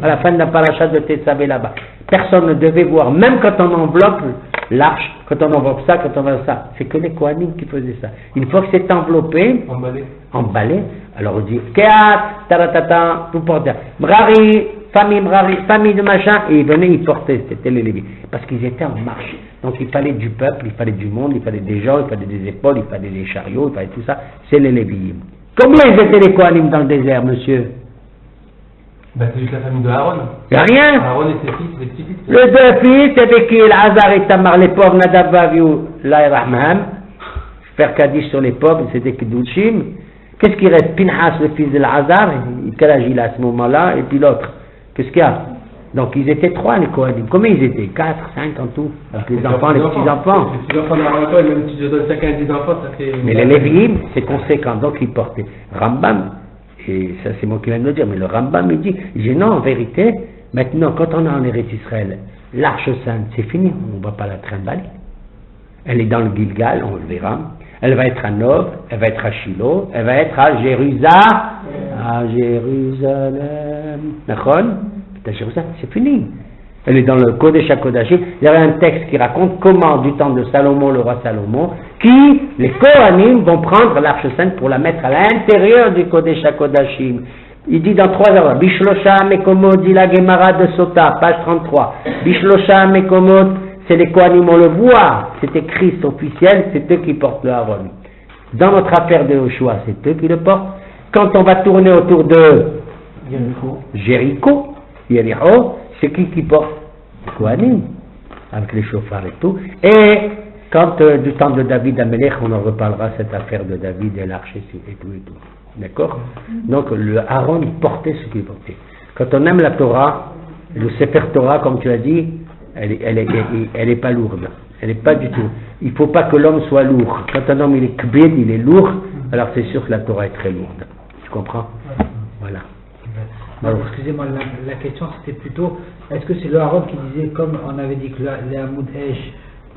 à la fin de la paracha de Tetzavé là-bas. Personne ne devait voir, même quand on enveloppe l'arche, quand on enveloppe ça, quand on enveloppe ça. C'est que les Kohanim qui faisaient ça. Une fois que c'est enveloppé, emballé, alors on dit Keat, taratata, tout porteur. Mrari, famille de machin, et ils venaient, ils portaient, c'était les Lévites. Parce qu'ils étaient en marche. Donc il fallait du peuple, il fallait du monde, il fallait des gens, il fallait des épaules, il fallait des chariots, il fallait tout ça. C'est les Lévites. Combien ils étaient les Kohanim dans le désert, monsieur? Ben, c'est juste la famille de Aaron. Il n'y a rien. Aaron et ses fils, les petits-fils. Les 2 fils, avec qui Elazar et Tamar, les pauvres, Nadab, Avihu, Laïrahman, faire Kaddish sur les pauvres, c'était Kedushim. Qu'est-ce qui reste? Pinhas, le fils de Elazar, quel âge il a à ce moment-là, et puis l'autre. Qu'est-ce qu'il y a? Donc ils étaient 3 les Kohanim. Combien ils étaient? 4, 5 en tout. Avec les enfants, les petits-enfants. Les petits-enfants d'Aaron, et même si je donne chacun 10 enfants, ça fait... Mais les Lévi'im, c'est conséquent, donc ils portaient. Rambam, et ça c'est moi qui viens de le dire, mais le Rambam il dit non, en vérité, maintenant quand on est en Eretz Israël, l'arche sainte c'est fini, on ne va pas la trimballer. Elle est dans le Gilgal, on le verra. Elle va être à Nov, elle va être à Shiloh, elle va être à Jérusalem. D'accord? C'est fini. Elle est dans le Kodesh HaKodashim. Il y avait un texte qui raconte comment, du temps de Salomon, le roi Salomon, les Kohanim vont prendre l'arche sainte pour la mettre à l'intérieur du Kodesh HaKodashim. Il dit dans 3 heures, Bishlosha Mekomot, dit la Gemara de Sota, page 33. Bishlosha Mekomot, c'est les Kohanim, on le voit, c'est écrit, c'est officiel, c'est eux qui portent le Aaron. Dans notre affaire de Yoshua, c'est eux qui le portent. Quand on va tourner autour de Jéricho, c'est qui porte? Les Kohanim, avec les chauffards et tout. Et quand du temps de David Amelech, on en reparlera, cette affaire de David et l'arche et tout et tout. D'accord? Donc le Aaron portait ce qu'il portait. Quand on aime la Torah, le Sefer Torah, comme tu as dit, elle est pas lourde. Elle n'est pas du tout. Il ne faut pas que l'homme soit lourd. Quand un homme il est kbid, il est lourd, alors c'est sûr que la Torah est très lourde. Tu comprends? Voilà. Alors, excusez-moi, la question c'était plutôt, est-ce que c'est le Aaron qui disait, comme on avait dit que le Hamoud Esh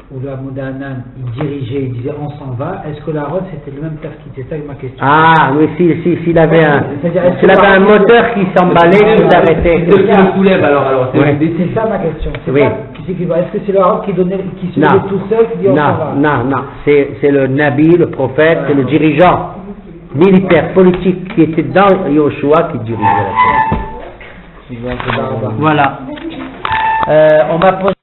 ou le Hamoud Anan, il dirigeait, il disait on s'en va, est-ce que l'Aaron c'était le même tafkid? C'est ça ma question. Ah, oui, s'il avait un moteur qui s'emballait, qui s'arrêtait. C'est qui le soulève alors c'est ça ma question. Oui. Est-ce que c'est le Aaron qui se levait tout seul, qui dit on s'en va? Non, c'est le Nabi, le prophète, c'est le dirigeant militaire, politique qui était dans Yoshua qui dirigeait la chose. Voilà. On va poser